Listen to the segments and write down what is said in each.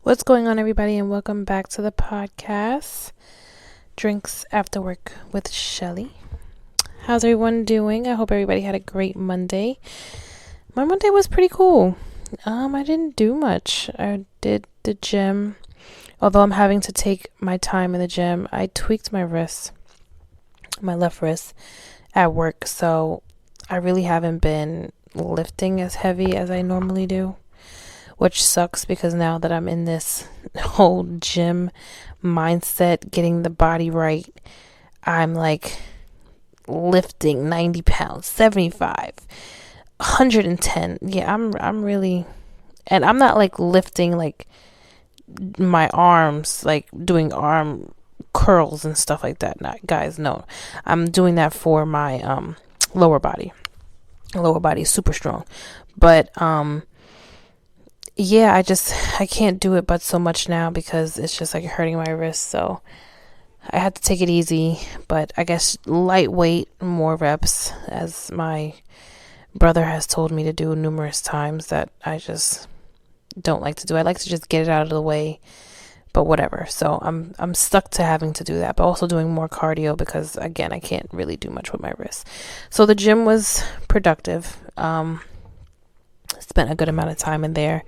What's going on, everybody, and welcome back to the podcast, Drinks After Work with Shelly. How's everyone doing? I hope everybody had a great Monday. My Monday was pretty cool. I didn't do much. I did the gym. Although I'm having to take my time in the gym, I tweaked my wrist, my left wrist, at work. So I really haven't been lifting as heavy as I normally do, which sucks because now that I'm in this whole gym mindset, getting the body right, I'm like lifting 90 pounds, 75, 110. Yeah, I'm really, and I'm not like lifting like my arms, like doing arm curls and stuff like that. Not, guys, no, I'm doing that for my lower body. Lower body is super strong, but yeah, I can't do it but so much now because it's just like hurting my wrist. So I had to take it easy, but I guess lightweight, more reps, as my brother has told me to do numerous times, that I just don't like to do. I like to just get it out of the way, but whatever. So I'm stuck to having to do that, but also doing more cardio because, again, I can't really do much with my wrist. So the gym was productive. Spent a good amount of time in there,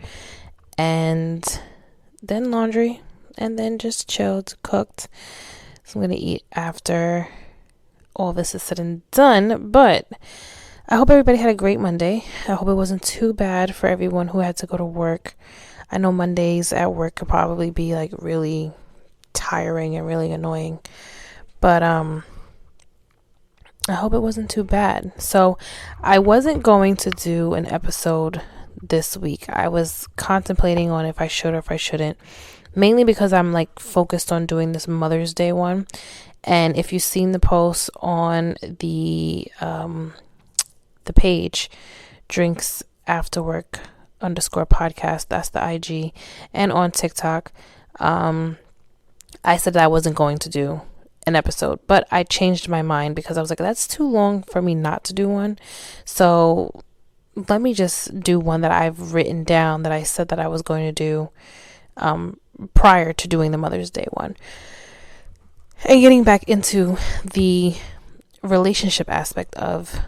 and then laundry, and then just chilled, cooked. So I'm gonna eat after all this is said and done. But I hope everybody had a great Monday. I hope it wasn't too bad for everyone who had to go to work. I know Mondays at work could probably be like really tiring and really annoying, but I hope it wasn't too bad. So I wasn't going to do an episode this week. I was contemplating on if I should or if I shouldn't, mainly because I'm like focused on doing this Mother's Day one. And if you've seen the post on the page, Drinks After Work _podcast, that's the IG, and on TikTok, I said that I wasn't going to do an episode, but I changed my mind because I was like, that's too long for me not to do one. So let me just do one that I've written down that I said that I was going to do prior to doing the Mother's Day one. And getting back into the relationship aspect of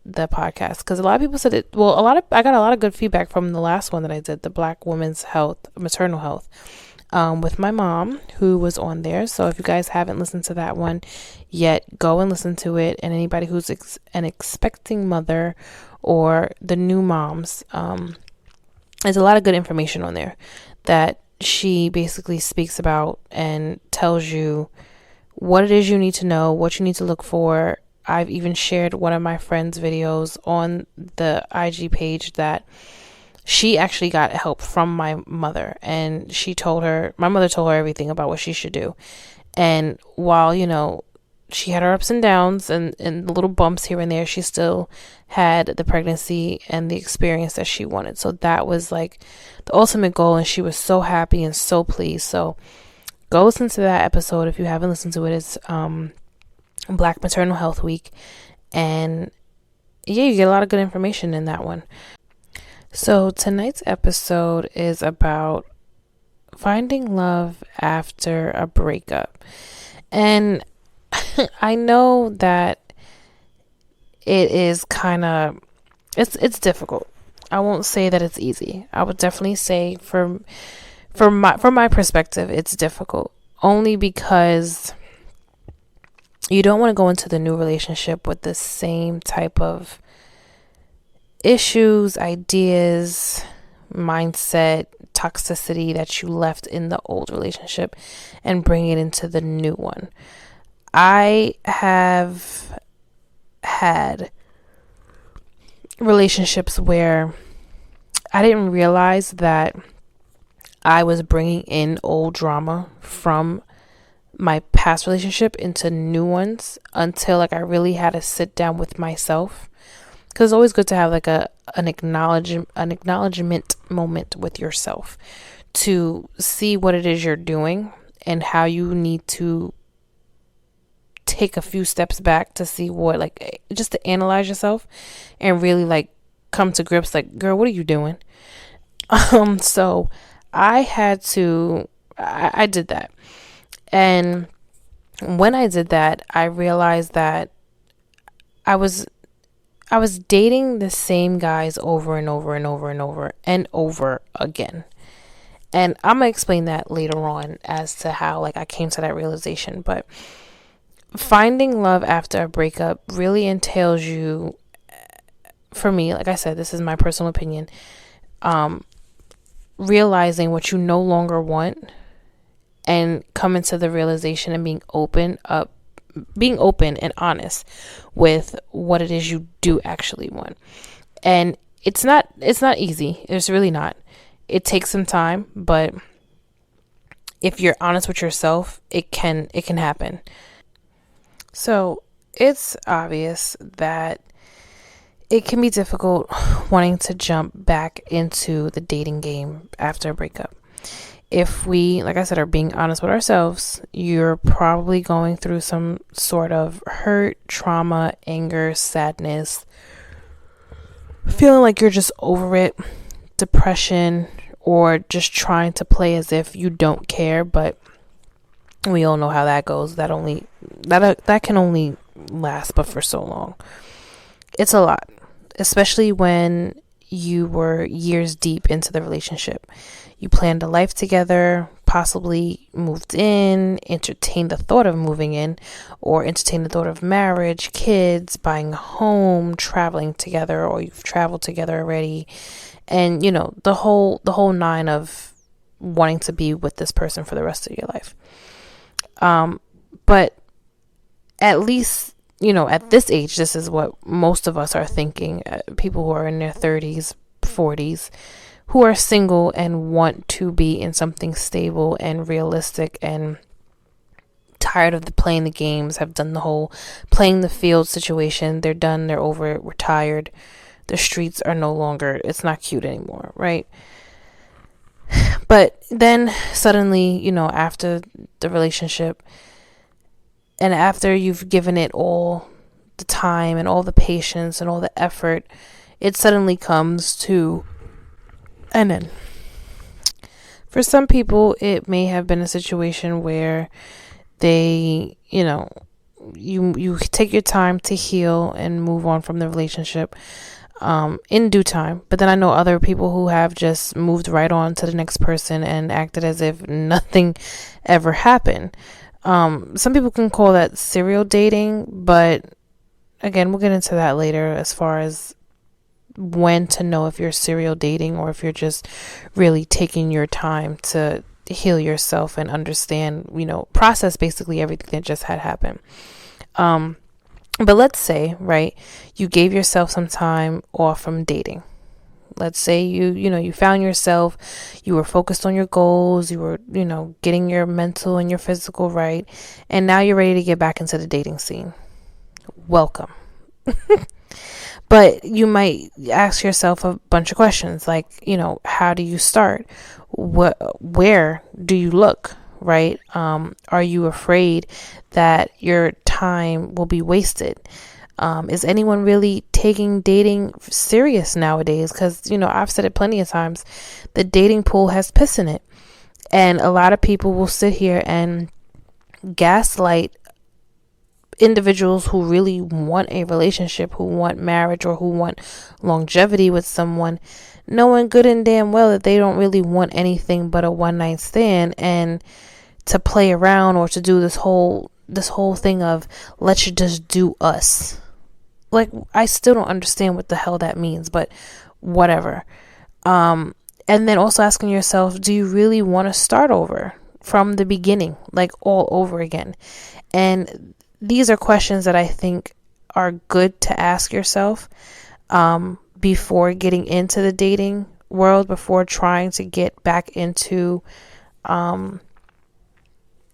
the podcast, because a lot of people said it, well, I got a lot of good feedback from the last one that I did, the Black women's health, maternal health, with my mom, who was on there. So if you guys haven't listened to that one yet, go and listen to it. And anybody who's an expecting mother or the new moms, there's a lot of good information on there that she basically speaks about and tells you what it is you need to know, what you need to look for. I've even shared one of my friend's videos on the IG page that she actually got help from my mother, and my mother told her everything about what she should do. And while, she had her ups and downs and little bumps here and there, she still had the pregnancy and the experience that she wanted. So that was like the ultimate goal, and she was so happy and so pleased. So go listen to that episode if you haven't listened to it. It's Black Maternal Health Week, and yeah, you get a lot of good information in that one. So tonight's episode is about finding love after a breakup. And I know that it is kind of, it's difficult. I won't say that it's easy. I would definitely say from my perspective, it's difficult, only because you don't want to go into the new relationship with the same type of issues, ideas, mindset, toxicity that you left in the old relationship and bring it into the new one. I have had relationships where I didn't realize that I was bringing in old drama from my past relationship into new ones until like I really had to sit down with myself, because it's always good to have like an acknowledgement moment with yourself to see what it is you're doing and how you need to take a few steps back to see what, like, just to analyze yourself and really like come to grips, like, girl, what are you doing? So I had to, I did that. And when I did that, I realized that I was dating the same guys over and over and over and over and over again. And I'm going to explain that later on as to how like I came to that realization. But finding love after a breakup really entails you, for me, like I said, this is my personal opinion, realizing what you no longer want and coming to the realization and being open and honest with what it is you do actually want. And it's not easy. It's really not. It takes some time, but if you're honest with yourself, it can happen. So it's obvious that it can be difficult wanting to jump back into the dating game after a breakup. If we, like I said, are being honest with ourselves, you're probably going through some sort of hurt, trauma, anger, sadness, feeling like you're just over it, depression, or just trying to play as if you don't care. But we all know how that goes. That can only last but for so long. It's a lot, especially when you were years deep into the relationship. You planned a life together, possibly moved in, entertained the thought of moving in, or entertained the thought of marriage, kids, buying a home, traveling together, or you've traveled together already. And, you know, the whole nine of wanting to be with this person for the rest of your life. But at least, you know, at this age, this is what most of us are thinking. People who are in their 30s, 40s, who are single and want to be in something stable and realistic and tired of playing the games, have done the whole playing the field situation. They're done. They're over it. We're tired. The streets are no longer, it's not cute anymore, right? But then suddenly, you know, after the relationship and after you've given it all the time and all the patience and all the effort, it suddenly comes to an end. For some people, it may have been a situation where they, you know, you take your time to heal and move on from the relationship in due time. But then I know other people who have just moved right on to the next person and acted as if nothing ever happened. Some people can call that serial dating, but again, we'll get into that later as far as when to know if you're serial dating or if you're just really taking your time to heal yourself and understand, you know, process basically everything that just had happened. But let's say, right, you gave yourself some time off from dating. Let's say you found yourself, you were focused on your goals, you were, you know, getting your mental and your physical right, and now you're ready to get back into the dating scene. Welcome. But you might ask yourself a bunch of questions like, you know, how do you start? Where do you look? Right? Are you afraid that your time will be wasted? Is anyone really taking dating serious nowadays? Because, you know, I've said it plenty of times, the dating pool has piss in it. And a lot of people will sit here and gaslight individuals who really want a relationship, who want marriage, or who want longevity with someone, knowing good and damn well that they don't really want anything but a one night stand, and to play around or to do this whole thing of let's just do us. Like, I still don't understand what the hell that means, but whatever. And then also asking yourself, do you really want to start over from the beginning, like all over again? And these are questions that I think are good to ask yourself before getting into the dating world, before trying to get back into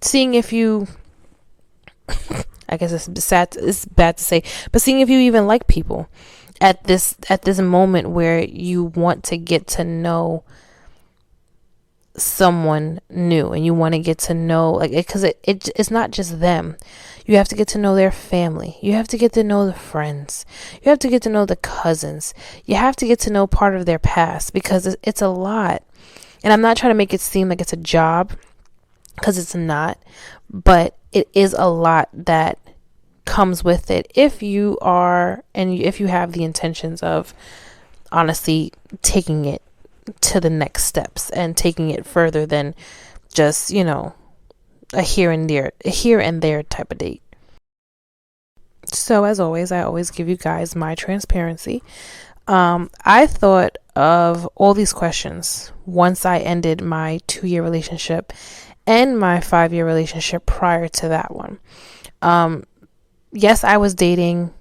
seeing if you I guess it's bad to say, but seeing if you even like people at this moment where you want to get to know someone new and you want to get to know, like, because it's not just them. You have to get to know their family. You have to get to know the friends. You have to get to know the cousins. You have to get to know part of their past, because it's a lot. And I'm not trying to make it seem like it's a job, because it's not, but it is a lot that comes with it if you are, and if you have the intentions of honestly taking it to the next steps and taking it further than just, a here and there type of date. So as always, I always give you guys my transparency. I thought of all these questions once I ended my 2-year relationship and my 5-year relationship prior to that one. Yes, I was dating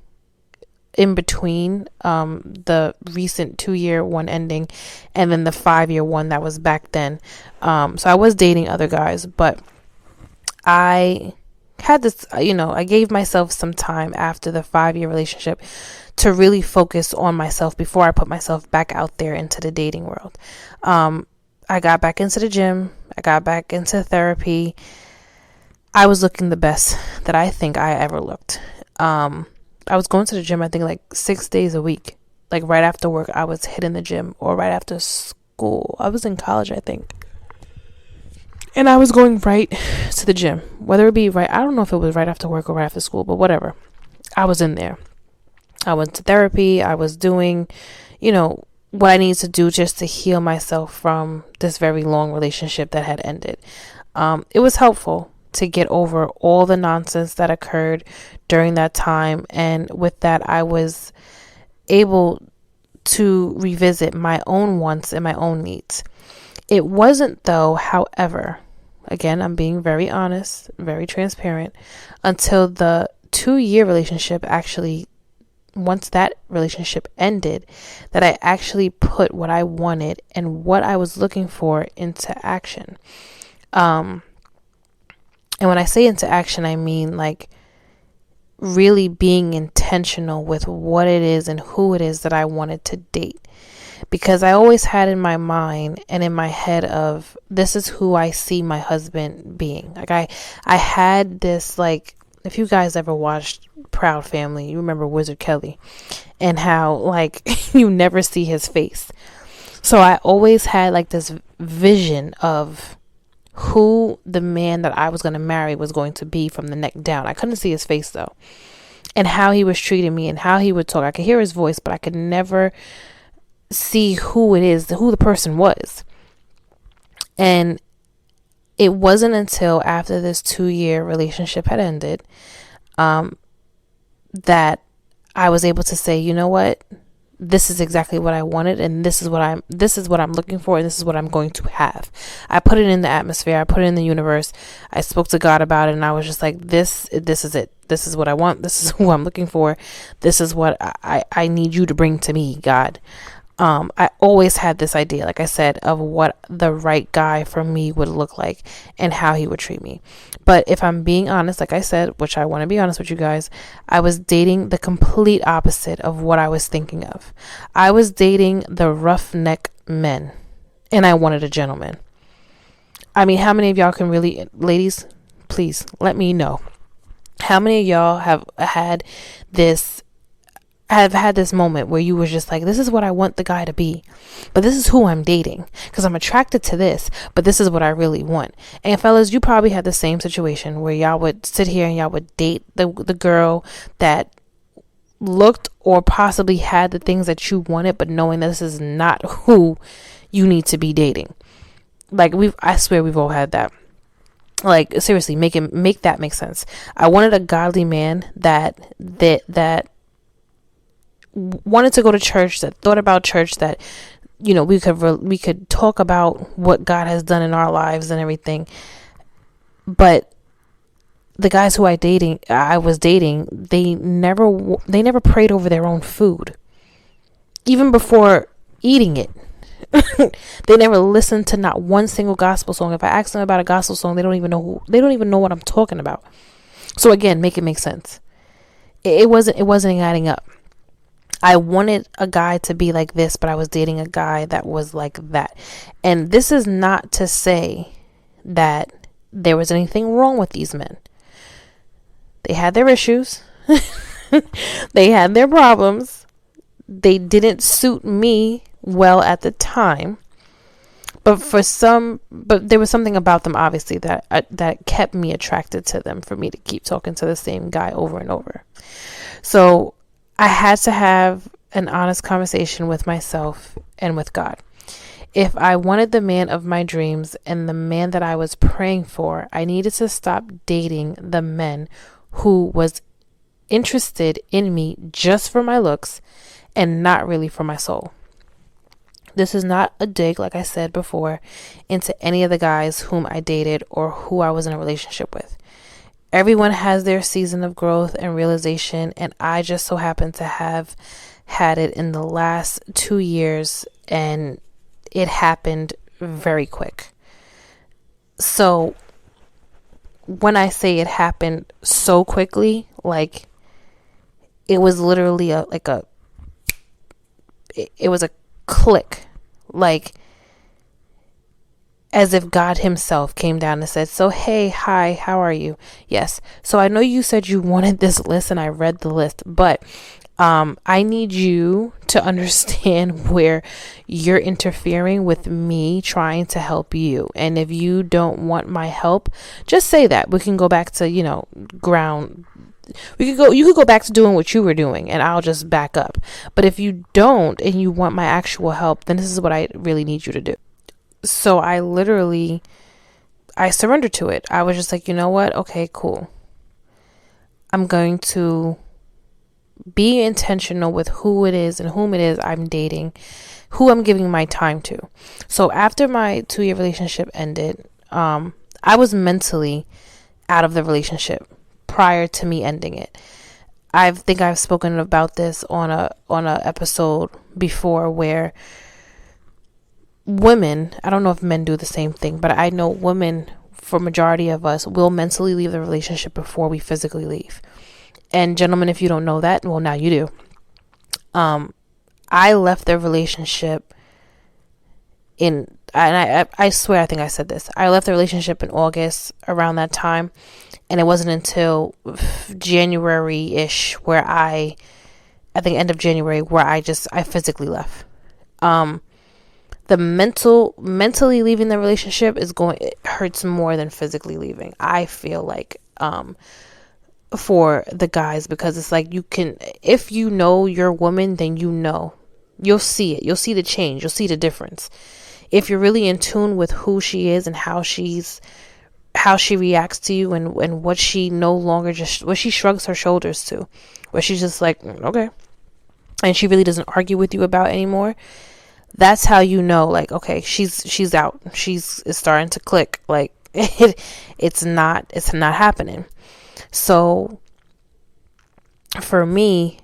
in between the recent 2-year one ending and then the 5-year one that was back then. So I was dating other guys, but I had this, I gave myself some time after the 5-year relationship to really focus on myself before I put myself back out there into the dating world. I got back into the gym. I got back into therapy. I was looking the best that I think I ever looked. I was going to the gym, I think, like 6 days a week. Like right after work, I was hitting the gym, or right after school. I was in college, I think. And I was going right to the gym, whether it be right. I don't know if it was right after work or right after school, but whatever. I was in there. I went to therapy. I was doing, what I needed to do just to heal myself from this very long relationship that had ended. It was helpful to get over all the nonsense that occurred during that time. And with that, I was able to revisit my own wants and my own needs. It wasn't, though, however, again, I'm being very honest, very transparent, until the 2-year relationship actually, once that relationship ended, that I actually put what I wanted and what I was looking for into action. And when I say into action, I mean like really being intentional with what it is and who it is that I wanted to date. Because I always had in my mind and in my head of, this is who I see my husband being. Like I had this, like, if you guys ever watched Proud Family, you remember Wizard Kelly and how, like, you never see his face. So I always had like this vision of who the man that I was going to marry was going to be from the neck down. I couldn't see his face though, and how he was treating me and how he would talk. I could hear his voice, but I could never see who it is, who the person was. And it wasn't until after this 2-year relationship had ended that I was able to say, you know what, this is exactly what I wanted, and this is what I'm looking for, and this is what I'm going to have. I put it in the atmosphere, I put it in the universe, I spoke to God about it, and I was just like, this is it. This is what I want. This is who I'm looking for. This is what I need you to bring to me, God. I always had this idea, like I said, of what the right guy for me would look like and how he would treat me. But if I'm being honest, like I said, which I want to be honest with you guys, I was dating the complete opposite of what I was thinking of. I was dating the roughneck men, and I wanted a gentleman. I mean, how many of y'all can really, ladies, please let me know. How many of y'all have had this moment where you was just like, this is what I want the guy to be, but this is who I'm dating because I'm attracted to this, but this is what I really want. And fellas, you probably had the same situation where y'all would sit here and y'all would date the girl that looked or possibly had the things that you wanted, but knowing that this is not who you need to be dating. Like I swear we've all had that. Like seriously, make that make sense. I wanted a godly man that wanted to go to church, that thought about church, that we could talk about what God has done in our lives and everything. But the guys who I was dating, they never prayed over their own food, even before eating it. They never listened to not one single gospel song. If I ask them about a gospel song, they don't even know what I'm talking about. So again, make it make sense. It wasn't adding up. I wanted a guy to be like this, but I was dating a guy that was like that. And this is not to say that there was anything wrong with these men. They had their issues. They had their problems. They didn't suit me well at the time. But there was something about them, obviously, that kept me attracted to them, for me to keep talking to the same guy over and over. So I had to have an honest conversation with myself and with God. If I wanted the man of my dreams and the man that I was praying for, I needed to stop dating the men who was interested in me just for my looks and not really for my soul. This is not a dig, like I said before, into any of the guys whom I dated or who I was in a relationship with. Everyone has their season of growth and realization, and I just so happen to have had it in the last 2 years, and it happened very quick. So when I say it happened so quickly, like it was literally it was a click, like as if God himself came down and said, so hey, hi, how are you? Yes. So I know you said you wanted this list, and I read the list, but I need you to understand where you're interfering with me trying to help you. And if you don't want my help, just say that. We can go back to, ground. You could go back to doing what you were doing, and I'll just back up. But if you don't and you want my actual help, then this is what I really need you to do. So I surrendered to it. I was just like, you know what? Okay, cool. I'm going to be intentional with who it is and whom it is I'm dating, who I'm giving my time to. So after my 2-year relationship ended, I was mentally out of the relationship prior to me ending it. I think I've spoken about this on a episode before, where women, I don't know if men do the same thing, but I know women, for majority of us, will mentally leave the relationship before we physically leave. And gentlemen, if you don't know that, well, now you do. I left the relationship I swear, I think I said this. I left the relationship in August, around that time. And it wasn't until January-ish where I think end of January, where I physically left. The mentally leaving the relationship it hurts more than physically leaving, I feel like, for the guys, because it's like, if you know your woman, then you'll see it. You'll see the change. You'll see the difference. If you're really in tune with who she is and how she reacts to you, and what she no longer what she shrugs her shoulders to, where she's just like, okay, and she really doesn't argue with you about anymore. That's how you know, like, okay, she's out. It's starting to click. Like it's not happening. So for me,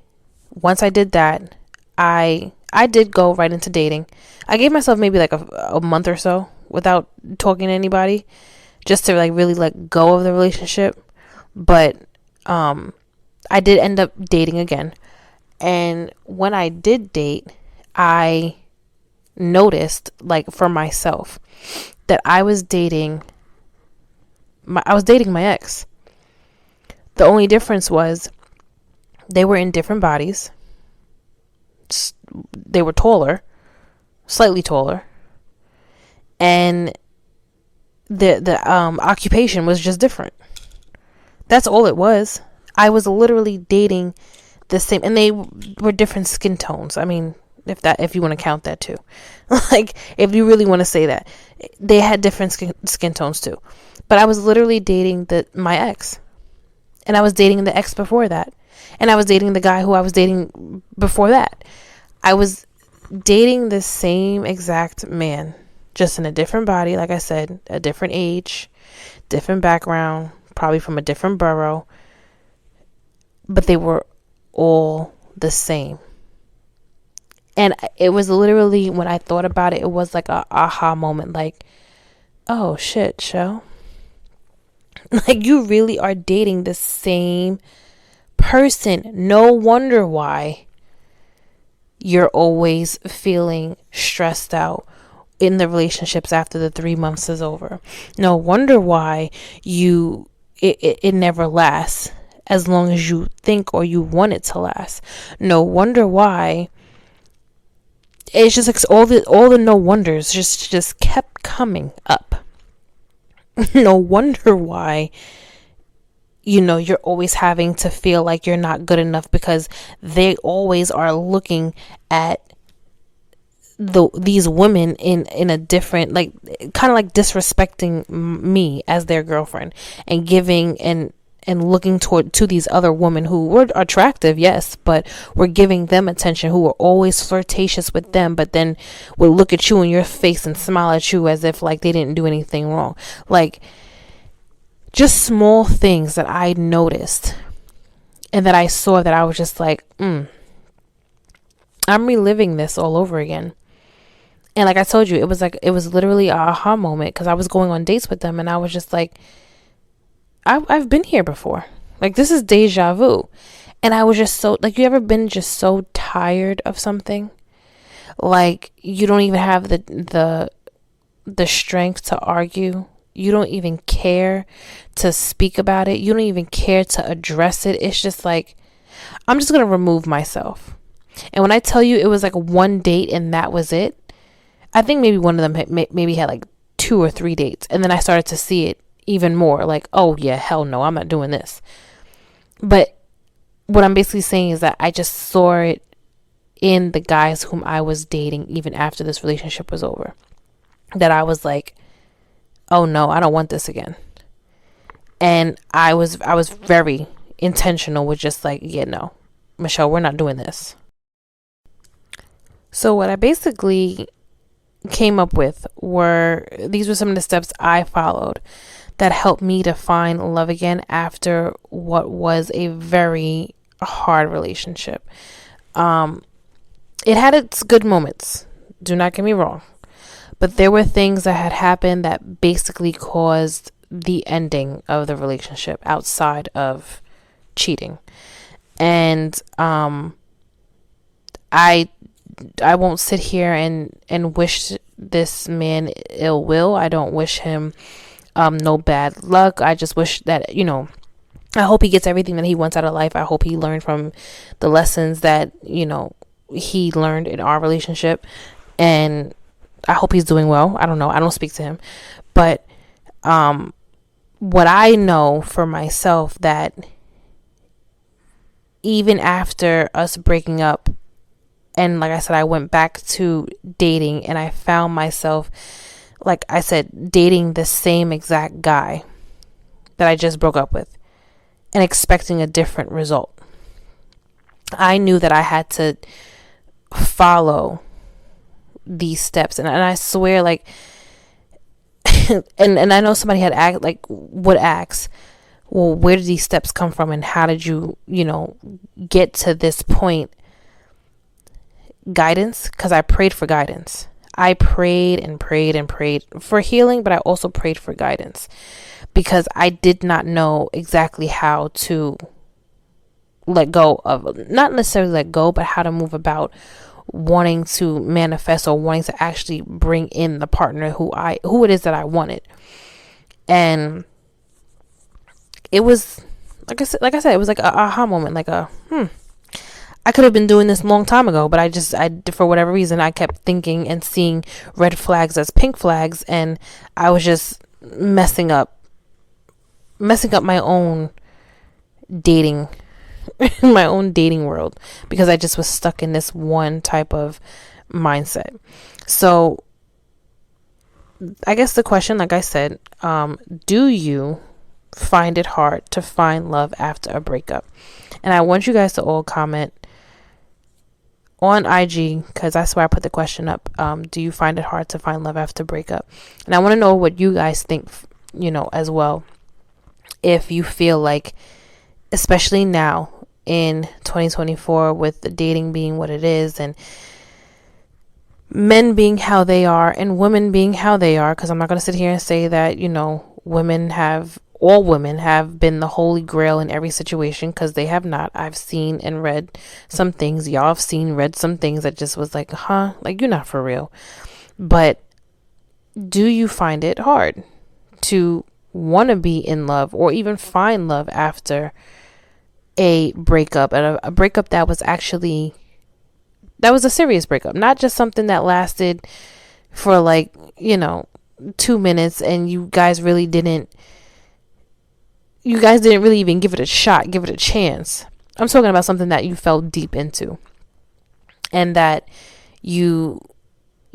once I did that, I did go right into dating. I gave myself maybe like a month or so without talking to anybody, just to like really let go of the relationship. But I did end up dating again. And when I did date, I noticed, like, for myself, that I was dating my ex. The only difference was they were in different bodies. They were taller, slightly taller, and the occupation was just different. That's all it was. I was literally dating the same, and they were different skin tones. I mean, if you want to count that too, like, if you really want to say that, they had different skin tones too. But I was literally dating my ex, and I was dating the ex before that, and I was dating the guy who I was dating before that. I was dating the same exact man, just in a different body, like I said, a different age, different background, probably from a different borough, but they were all the same. And it was literally, when I thought about it, it was like a aha moment, like, oh shit, Shell. Like, you really are dating the same person. No wonder why you're always feeling stressed out in the relationships after the 3 months is over. No wonder why it never lasts as long as you think or you want it to last. No wonder why it's just like all the no wonders just kept coming up. No wonder why you're always having to feel like you're not good enough, because they always are looking at these women in a different, like, kind of like disrespecting me as their girlfriend, and giving and looking to these other women who were attractive, yes, but we're giving them attention, who were always flirtatious with them, but then would look at you in your face and smile at you as if like they didn't do anything wrong. Like, just small things that I noticed and that I saw, that I was just like, I'm reliving this all over again. And like I told you, it was literally a aha moment, because I was going on dates with them and I was just like, I've been here before. Like, this is deja vu. And I was just so, like, you ever been just so tired of something? Like, you don't even have the strength to argue. You don't even care to speak about it. You don't even care to address it. It's just like, I'm just going to remove myself. And when I tell you it was like one date and that was it, I think maybe one of them maybe had like 2 or 3 dates. And then I started to see it even more, like, oh yeah, hell no, I'm not doing this. But what I'm basically saying is that I just saw it in the guys whom I was dating even after this relationship was over, that I was like, oh no, I don't want this again. And I was very intentional with just like, yeah, no, Michelle, we're not doing this. So what I basically came up with these were some of the steps I followed that helped me to find love again after what was a very hard relationship. It had its good moments, do not get me wrong, but there were things that had happened that basically caused the ending of the relationship outside of cheating. And I won't sit here and wish this man ill will. I don't wish him no bad luck. I just wish that, I hope he gets everything that he wants out of life. I hope he learned from the lessons that, he learned in our relationship. And I hope he's doing well. I don't know. I don't speak to him. But what I know for myself, that even after us breaking up, and like I said, I went back to dating, and I found myself, like I said, dating the same exact guy that I just broke up with and expecting a different result. I knew that I had to follow these steps. And I swear, like, and I know somebody would ask, well, where did these steps come from? And how did you, get to this point? Guidance, because I prayed for guidance. I prayed and prayed and prayed for healing, but I also prayed for guidance, because I did not know exactly how to let go of, not necessarily let go, but how to move about wanting to manifest or wanting to actually bring in the partner who it is that I wanted. And it was, like I said, it was like a aha moment, like I could have been doing this a long time ago, but I for whatever reason, I kept thinking and seeing red flags as pink flags, and I was just messing up my own dating, my own dating world, because I just was stuck in this one type of mindset. So I guess the question, like I said, do you find it hard to find love after a breakup? And I want you guys to all comment on IG, because that's where I put the question up. Do you find it hard to find love after breakup? And I want to know what you guys think, as well. If you feel like, especially now in 2024, with the dating being what it is, and men being how they are, and women being how they are, because I'm not going to sit here and say that, women have all women have been the holy grail in every situation, because they have not. I've seen and read some things. Y'all have seen, read some things that just was like, huh? Like, you're not for real. But do you find it hard to want to be in love or even find love after a breakup, and a breakup that was actually, that was a serious breakup, not just something that lasted for like, 2 minutes and you guys didn't really even give it a shot, give it a chance. I'm talking about something that you fell deep into and that you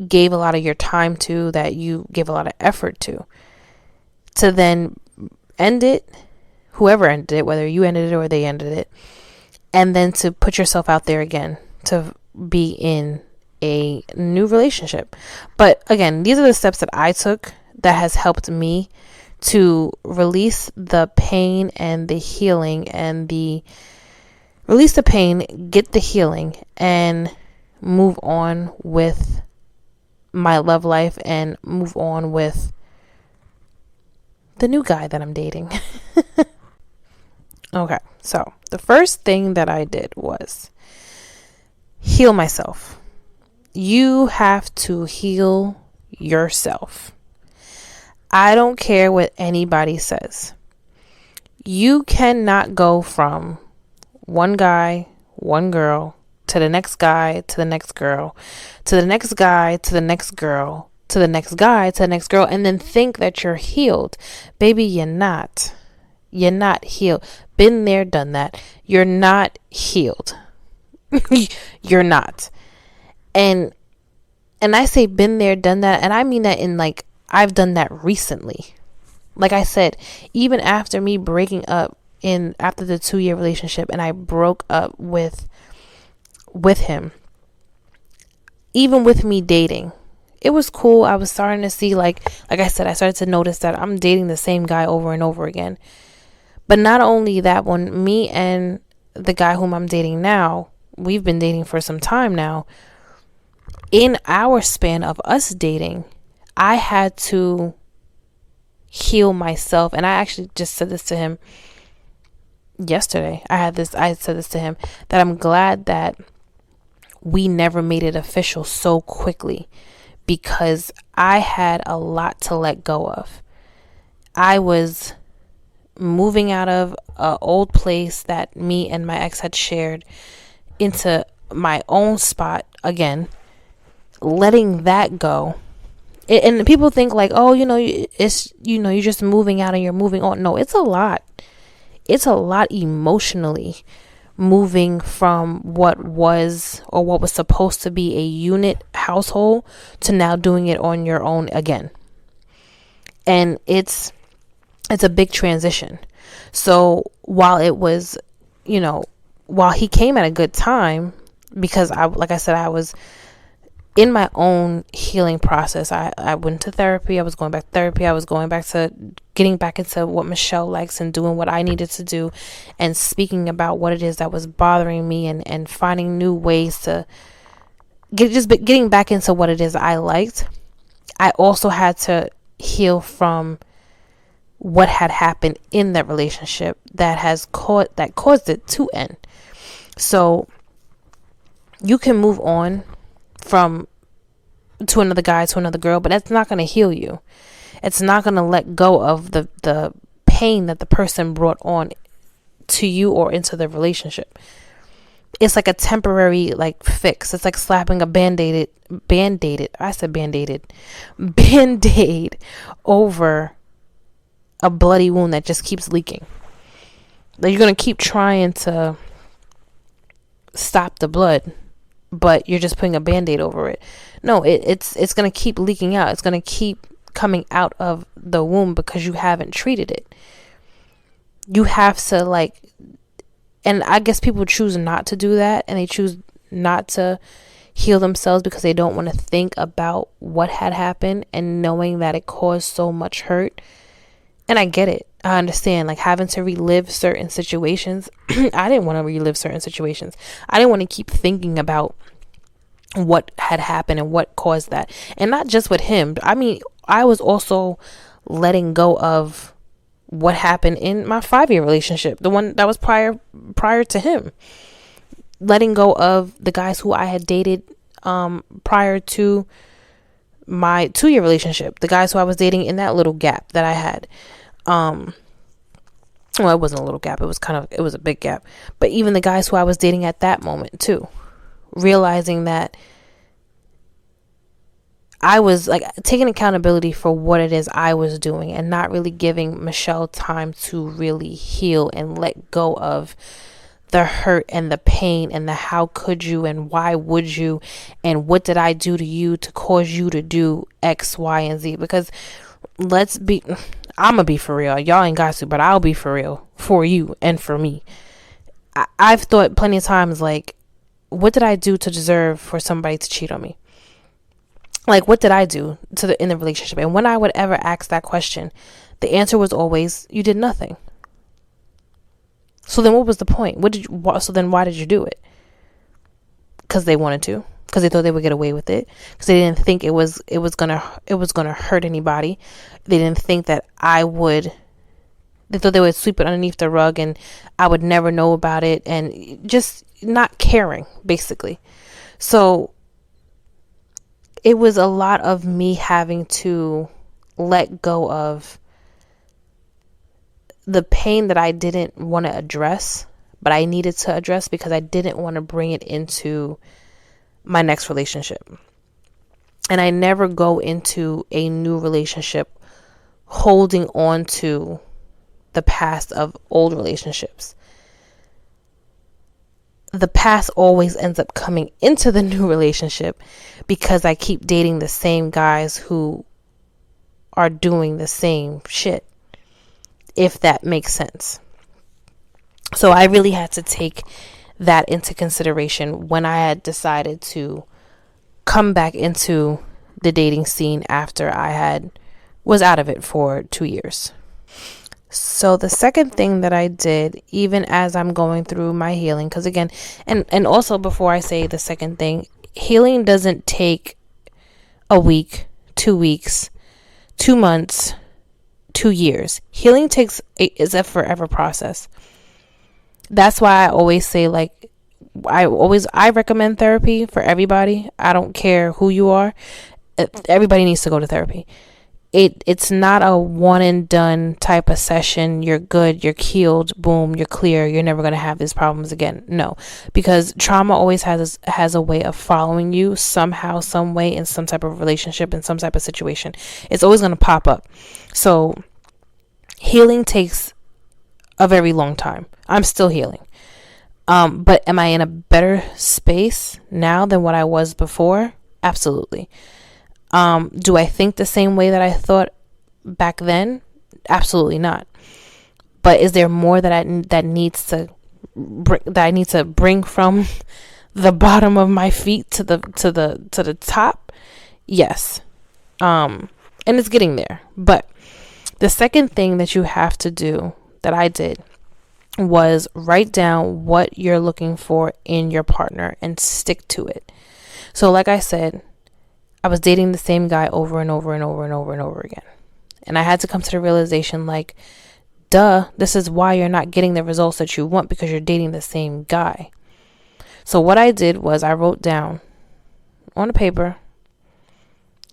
gave a lot of your time to, that you gave a lot of effort to then end it, whoever ended it, whether you ended it or they ended it, and then to put yourself out there again to be in a new relationship. But again, these are the steps that I took that has helped me to release the pain and the healing, and release the pain, get the healing, and move on with my love life and move on with the new guy that I'm dating. Okay, so the first thing that I did was heal myself. You have to heal yourself. I don't care what anybody says. You cannot go from one guy, one girl, to the next guy, to the next girl, to the next guy, to the next girl, to the next guy, to the next girl, and then think that you're healed. Baby, you're not. You're not healed. Been there, done that. You're not healed. You're not. And I say been there, done that, and I mean that in like, I've done that recently. Like I said, even after me breaking up after the 2-year relationship, and I broke up with him, even with me dating, it was cool. I was starting to see, like I said, I started to notice that I'm dating the same guy over and over again. But not only that, when me and the guy whom I'm dating now, we've been dating for some time now, in our span of us dating, I had to heal myself. And I actually just said this to him yesterday. I said this to him, that I'm glad that we never made it official so quickly, because I had a lot to let go of. I was moving out of an old place that me and my ex had shared into my own spot again, letting that go. And people think like, oh, it's, you're just moving out and you're moving on. No, it's a lot. It's a lot emotionally, moving from what was supposed to be a unit household to now doing it on your own again. And it's a big transition. So while it was, while he came at a good time, because like I said, I was in my own healing process. I went to therapy. I was going back to therapy. I was going back to getting back into what Michelle likes and doing what I needed to do, and speaking about what it is that was bothering me, and finding new ways to getting back into what it is I liked. I also had to heal from what had happened in that relationship that caused it to end. So you can move on to another guy, to another girl, but that's not going to heal you. It's not going to let go of the pain that the person brought on to you or into the relationship. It's like a temporary fix. It's like slapping a band-aid over a bloody wound that just keeps leaking. Like, you're going to keep trying to stop the blood, but you're just putting a band-aid over it. No, it's going to keep leaking out. It's going to keep coming out of the wound because you haven't treated it. You have to and I guess people choose not to do that, and they choose not to heal themselves because they don't want to think about what had happened and knowing that it caused so much hurt. And I get it. I understand, having to relive certain situations. I didn't want to relive certain situations. I didn't want to keep thinking about what had happened and what caused that. And not just with him. I mean, I was also letting go of what happened in my 5-year relationship, the one that was prior to him. Letting go of the guys who I had dated prior to my 2-year relationship, the guys who I was dating in that little gap that I had. Well, it wasn't a little gap, it was a big gap. But even the guys who I was dating at that moment too, realizing that I was like taking accountability for what it is I was doing and not really giving Michelle time to really heal and let go of the hurt and the pain and the how could you and why would you and what did I do to you to cause you to do X, Y, and Z. Because I'm gonna be for real. Y'all ain't got to, but I'll be for real for you and for me. I've thought plenty of times, like, what did I do to deserve for somebody to cheat on me? Like, what did I do in the relationship? And when I would ever ask that question, the answer was always, you did nothing. So then what was the point? So then why did you do it? Because they wanted to. Because they thought they would get away with it. Because they didn't think it was gonna hurt anybody. They didn't think that they thought they would sweep it underneath the rug and I would never know about it, and just not caring, basically. So it was a lot of me having to let go of the pain that I didn't want to address, but I needed to address because I didn't want to bring it into my next relationship. And I never go into a new relationship holding on to the past of old relationships. The past always ends up coming into the new relationship because I keep dating the same guys who are doing the same shit, if that makes sense. So I really had to take that into consideration when I had decided to come back into the dating scene after I was out of it for 2 years. So the second thing that I did, even as I'm going through my healing, because again, and also before I say the second thing, healing doesn't take a week, 2 weeks, 2 months, 2 years. Healing is a forever process. That's why I always say, like, I recommend therapy for everybody. I don't care who you are. Everybody needs to go to therapy. It's not a one and done type of session. You're good, you're healed, boom, you're clear, you're never going to have these problems again. No, because trauma always has a way of following you somehow, some way, in some type of relationship, in some type of situation. It's always going to pop up. So healing takes a very long time. I'm still healing. But am I in a better space now than what I was before? Absolutely. Do I think the same way that I thought back then? Absolutely not. But is there more that I need to bring from the bottom of my feet to the top? Yes. And it's getting there. But the second thing that you have to do, that I did, was write down what you're looking for in your partner and stick to it. So like I said, I was dating the same guy over and over and over and over and over again. And I had to come to the realization, like, duh, this is why you're not getting the results that you want, because you're dating the same guy. So what I did was I wrote down on a paper,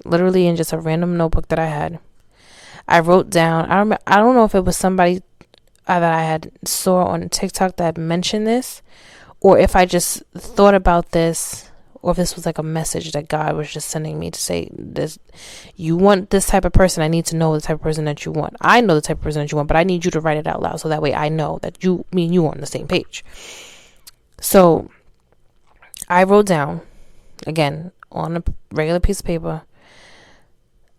literally in just a random notebook that I had. I wrote down, I don't know if it was somebody that I had saw on TikTok that mentioned this, or if I just thought about this, or if this was like a message that God was just sending me to say, this, you want this type of person. I need to know the type of person that you want. I know the type of person that you want, but I need you to write it out loud so that way I know that me and you are on the same page. So I wrote down, again, on a regular piece of paper,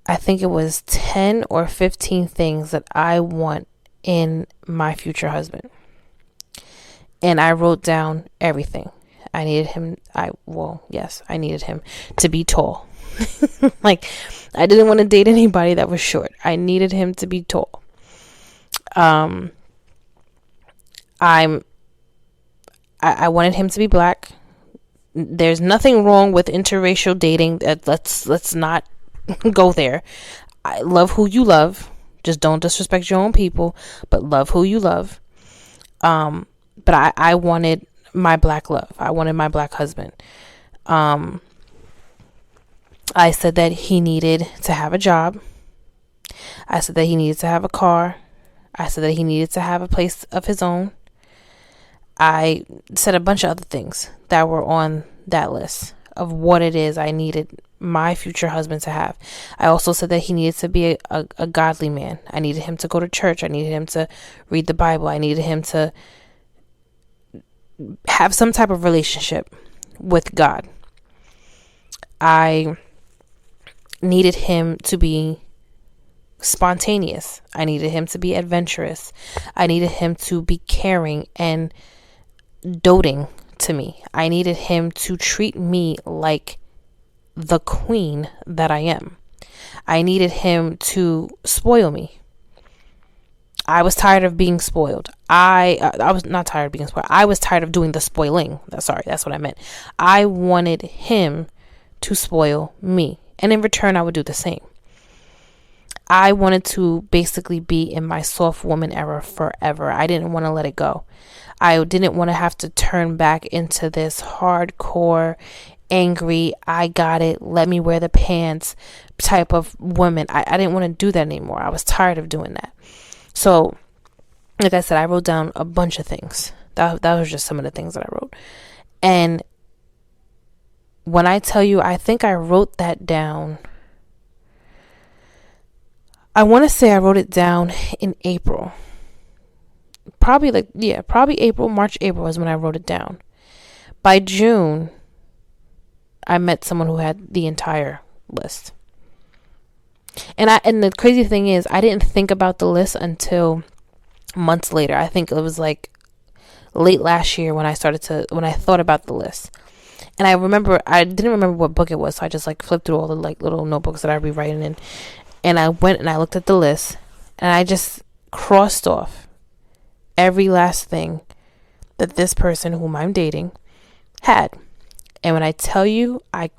I think it was 10 or 15 things that I want in my future husband. And I wrote down everything. I needed him to be tall. Like, I didn't want to date anybody that was short. I needed him to be tall. I wanted him to be black. There's nothing wrong with interracial dating. Let's not go there. I love who you love. Just don't disrespect your own people, but love who you love. But I wanted my black love. I wanted my black husband. I said that he needed to have a job. I said that he needed to have a car. I said that he needed to have a place of his own. I said a bunch of other things that were on that list of what it is I needed my future husband to have. I also said that he needed to be a godly man. I needed him to go to church. I needed him to read the Bible. I needed him to have some type of relationship with God. I needed him to be spontaneous. I needed him to be adventurous. I needed him to be caring and doting to me. I needed him to treat me like the queen that I am. I needed him to spoil me. I was tired of being spoiled. I was not tired of being spoiled. I was tired of doing the spoiling. Sorry, that's what I meant. I wanted him to spoil me, and in return, I would do the same. I wanted to basically be in my soft woman era forever. I didn't want to let it go. I didn't want to have to turn back into this hardcore, angry, I got it, let me wear the pants type of woman. I didn't want to do that anymore. I was tired of doing that. So, like I said, I wrote down a bunch of things. That was just some of the things that I wrote. And when I tell you, I think I wrote that down. I want to say I wrote it down in April. Probably April, March, April is when I wrote it down. By June, I met someone who had the entire list. And the crazy thing is, I didn't think about the list until months later. I think it was like late last year when I thought about the list. And I didn't remember what book it was, so I just like flipped through all the like little notebooks that I'd be writing in. And I went and I looked at the list, and I just crossed off every last thing that this person whom I'm dating had. And when I tell you, I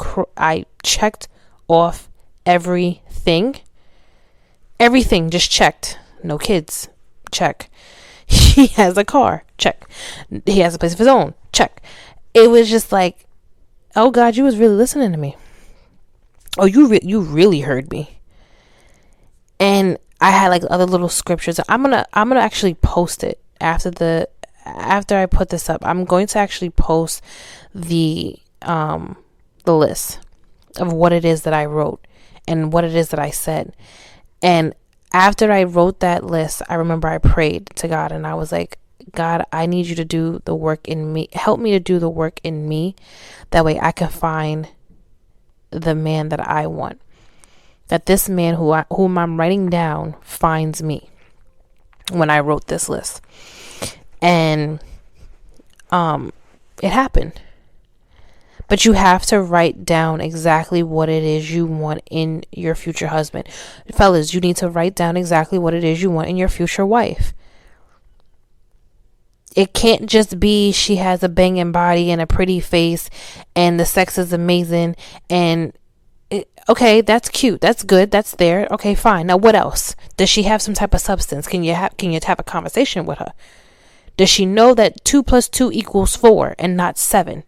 checked off everything, just checked. No kids, check. He has a car, check. He has a place of his own, check. It was just like, oh God, you was really listening to me. Oh, you really heard me. And I had like other little scriptures. I'm gonna actually post it after I put this up. I'm going to actually post the list of what it is that I wrote and what it is that I said. And after I wrote that list, I remember I prayed to God, and I was like, God, I need you to do the work in me. Help me to do the work in me. That way I can find the man that I want. That this man whom I'm writing down finds me when I wrote this list. And it happened. But you have to write down exactly what it is you want in your future husband. Fellas, you need to write down exactly what it is you want in your future wife. It can't just be she has a banging body and a pretty face and the sex is amazing and okay, that's cute, that's good, that's there. Okay, fine. Now what else? Does she have some type of substance? Can you have a conversation with her? Does she know that 2 + 2 = 4 and not 7?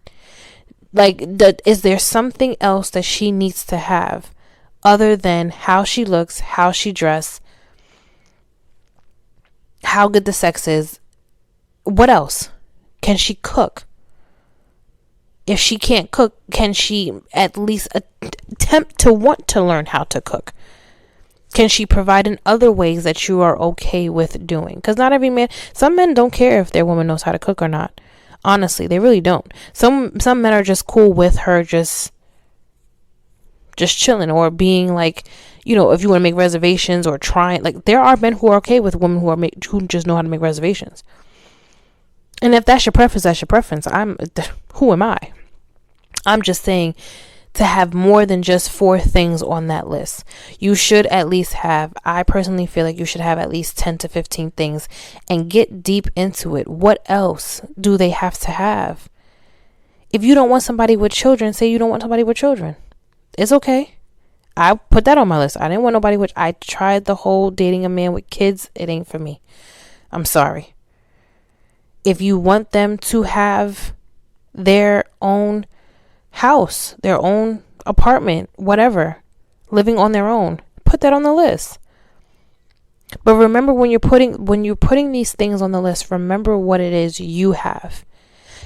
Like, is there something else that she needs to have other than how she looks, how she dresses, how good the sex is? What else? Can she cook? If she can't cook, can she at least attempt to want to learn how to cook? Can she provide in other ways that you are okay with doing? Because not every man, some men don't care if their woman knows how to cook or not. Honestly, they really don't. Some men are just cool with her just chilling or being like, if you want to make reservations or trying. Like, there are men who are okay with women who just know how to make reservations. And if that's your preference, that's your preference. Who am I? I'm just saying, to have more than just 4 things on that list. You should at least have, I personally feel like you should have at least 10 to 15 things and get deep into it. What else do they have to have? If you don't want somebody with children, say you don't want somebody with children. It's okay. I put that on my list. I didn't want nobody, which I tried the whole dating a man with kids. It ain't for me. I'm sorry. If you want them to have their own house, their own apartment, whatever, living on their own, put that on the list. But remember, when you're putting these things on the list, remember what it is you have.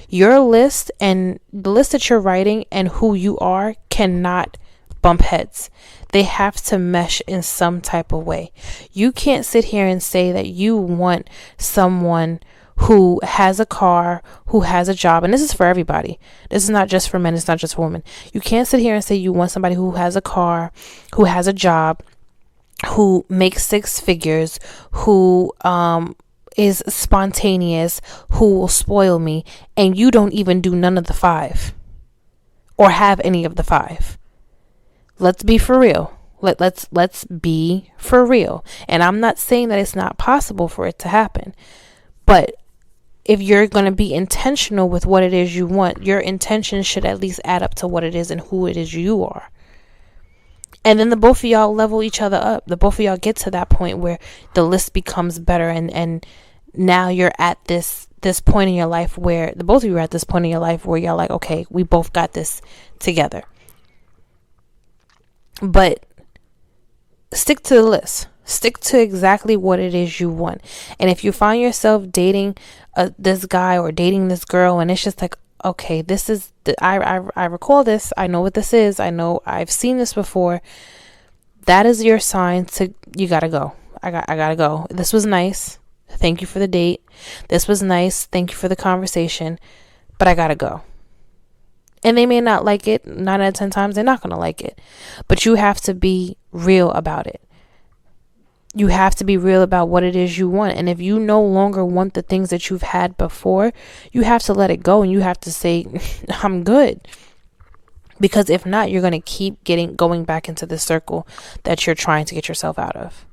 Your list and the list that you're writing and who you are cannot bump heads. They have to mesh in some type of way. You can't sit here and say that you want someone who has a car, who has a job, and this is for everybody. This is not just for men, it's not just for women. You can't sit here and say you want somebody who has a car, who has a job, who makes 6 figures, who is spontaneous, who will spoil me, and you don't even do none of the 5 or have any of the 5. Let's be for real. Let's be for real. And I'm not saying that it's not possible for it to happen. But if you're going to be intentional with what it is you want, your intention should at least add up to what it is and who it is you are. And then the both of y'all level each other up. The both of y'all get to that point where the list becomes better, and now you're at this point in your life where the both of you are at this point in your life where you're like, okay, we both got this together. But stick to the list. Stick to exactly what it is you want. And if you find yourself dating this guy or dating this girl, and it's just like, okay, this is I recall this. I know what this is. I know I've seen this before. That is your sign to, you gotta go. I gotta go. This was nice. Thank you for the date. This was nice. Thank you for the conversation. But I gotta go. And they may not like it. 9 out of 10 times they're not going to like it. But you have to be real about it. You have to be real about what it is you want. And if you no longer want the things that you've had before, you have to let it go, and you have to say, I'm good. Because if not, you're going to keep going back into the circle that you're trying to get yourself out of.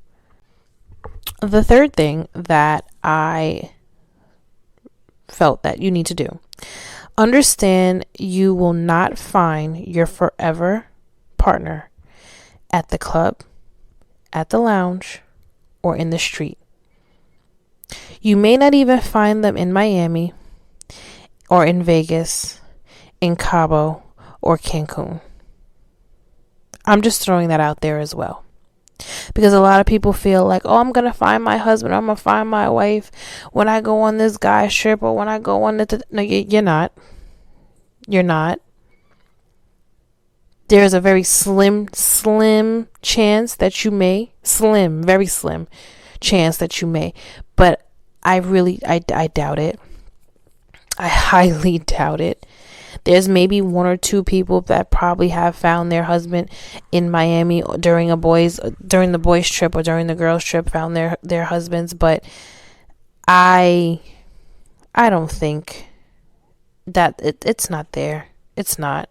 The third thing that I felt that you need to do: understand you will not find your forever partner at the club, at the lounge, or in the street. You may not even find them in Miami or in Vegas, in Cabo or Cancun. I'm just throwing that out there as well. Because a lot of people feel like, oh, I'm going to find my husband, I'm going to find my wife when I go on this guy's trip, or when I go on the... No, you're not. You're not. There's a very slim chance that you may. Very slim chance that you may. But I doubt it. I highly doubt it. There's maybe 1 or 2 people that probably have found their husband in Miami during the boys' trip, or during the girls' trip, found their husbands. But I don't think that it's not there. It's not.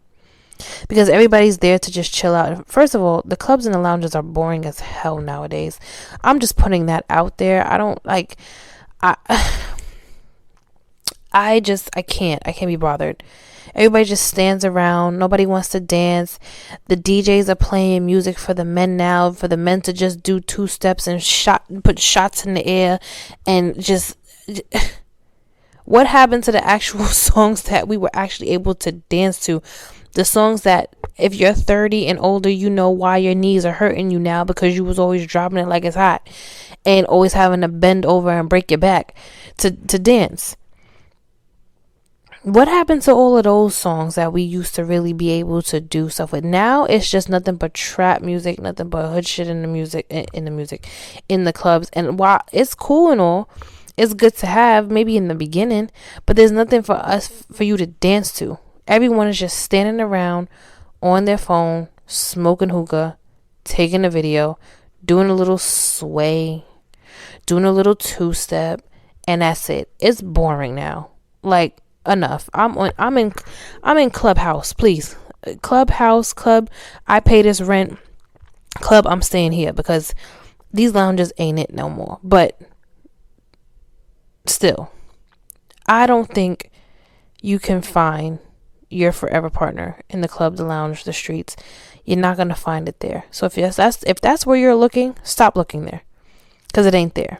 Because everybody's there to just chill out. First of all, the clubs and the lounges are boring as hell nowadays. I'm just putting that out there. I don't like... I can't be bothered. Everybody just stands around. Nobody wants to dance. The DJs are playing music for the men now, for the men to just do 2 steps and put shots in the air, and just... What happened to the actual songs that we were actually able to dance to? The songs that, if you're 30 and older, you know why your knees are hurting you now, because you was always dropping it like it's hot and always having to bend over and break your back to dance. What happened to all of those songs that we used to really be able to do stuff with? Now it's just nothing but trap music, nothing but hood shit in the clubs. And while it's cool and all, it's good to have maybe in the beginning, but there's nothing for you to dance to. Everyone is just standing around on their phone, smoking hookah, taking a video, doing a little sway, doing a little 2-step, and that's it. It's boring now. Like, enough. I'm in Clubhouse, please. Club, I pay this rent. Club, I'm staying here, because these lounges ain't it no more. But still, I don't think you can find your forever partner in the club, the lounge, the streets. You're not going to find it there. So if that's where you're looking, stop looking there, because it ain't there.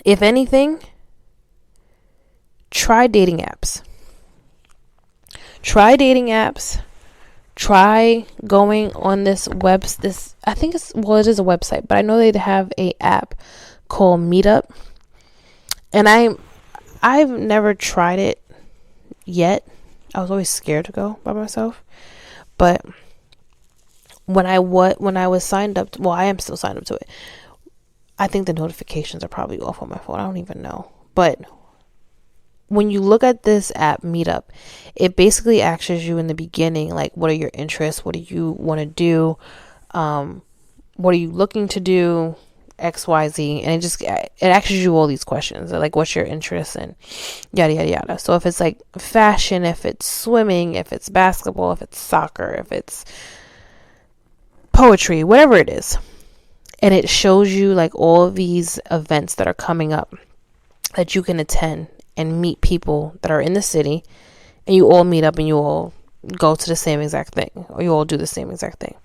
If anything, try dating apps. Try going on this I think it is a website, but I know they have a app called Meetup. And I've never tried it yet. I was always scared to go by myself. But when I was signed up, I am still signed up to it. I think the notifications are probably off on my phone. I don't even know. But when you look at this app, Meetup, it basically asks you in the beginning, like, what are your interests? What do you want to do? What are you looking to do? X, Y, Z. And it asks you all these questions. Like, what's your interest in? Yada, yada, yada. So if it's like fashion, if it's swimming, if it's basketball, if it's soccer, if it's poetry, whatever it is. And it shows you like all of these events that are coming up that you can attend and meet people that are in the city, and you all meet up and you all go to the same exact thing, or you all do the same exact thing.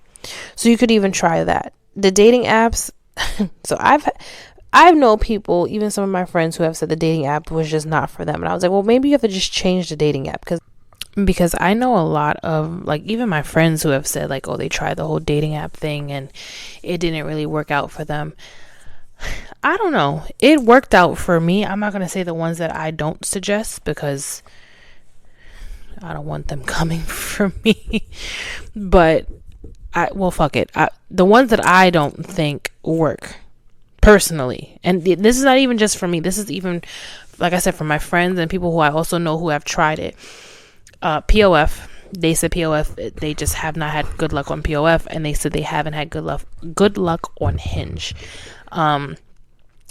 So you could even try that. The dating apps. So I've known people, even some of my friends, who have said the dating app was just not for them. And I was like, well, maybe you have to just change the dating app, because I know a lot of, like, even my friends who have said like, oh, they tried the whole dating app thing and it didn't really work out for them. I don't know. It worked out for me. I'm not going to say the ones that I don't suggest, because I don't want them coming for me. But fuck it. The ones that I don't think work personally, and this is not even just for me. This is even, like I said, for my friends and people who I also know who have tried it. POF. They said POF, they just have not had good luck on POF, and they said they haven't had good luck on Hinge.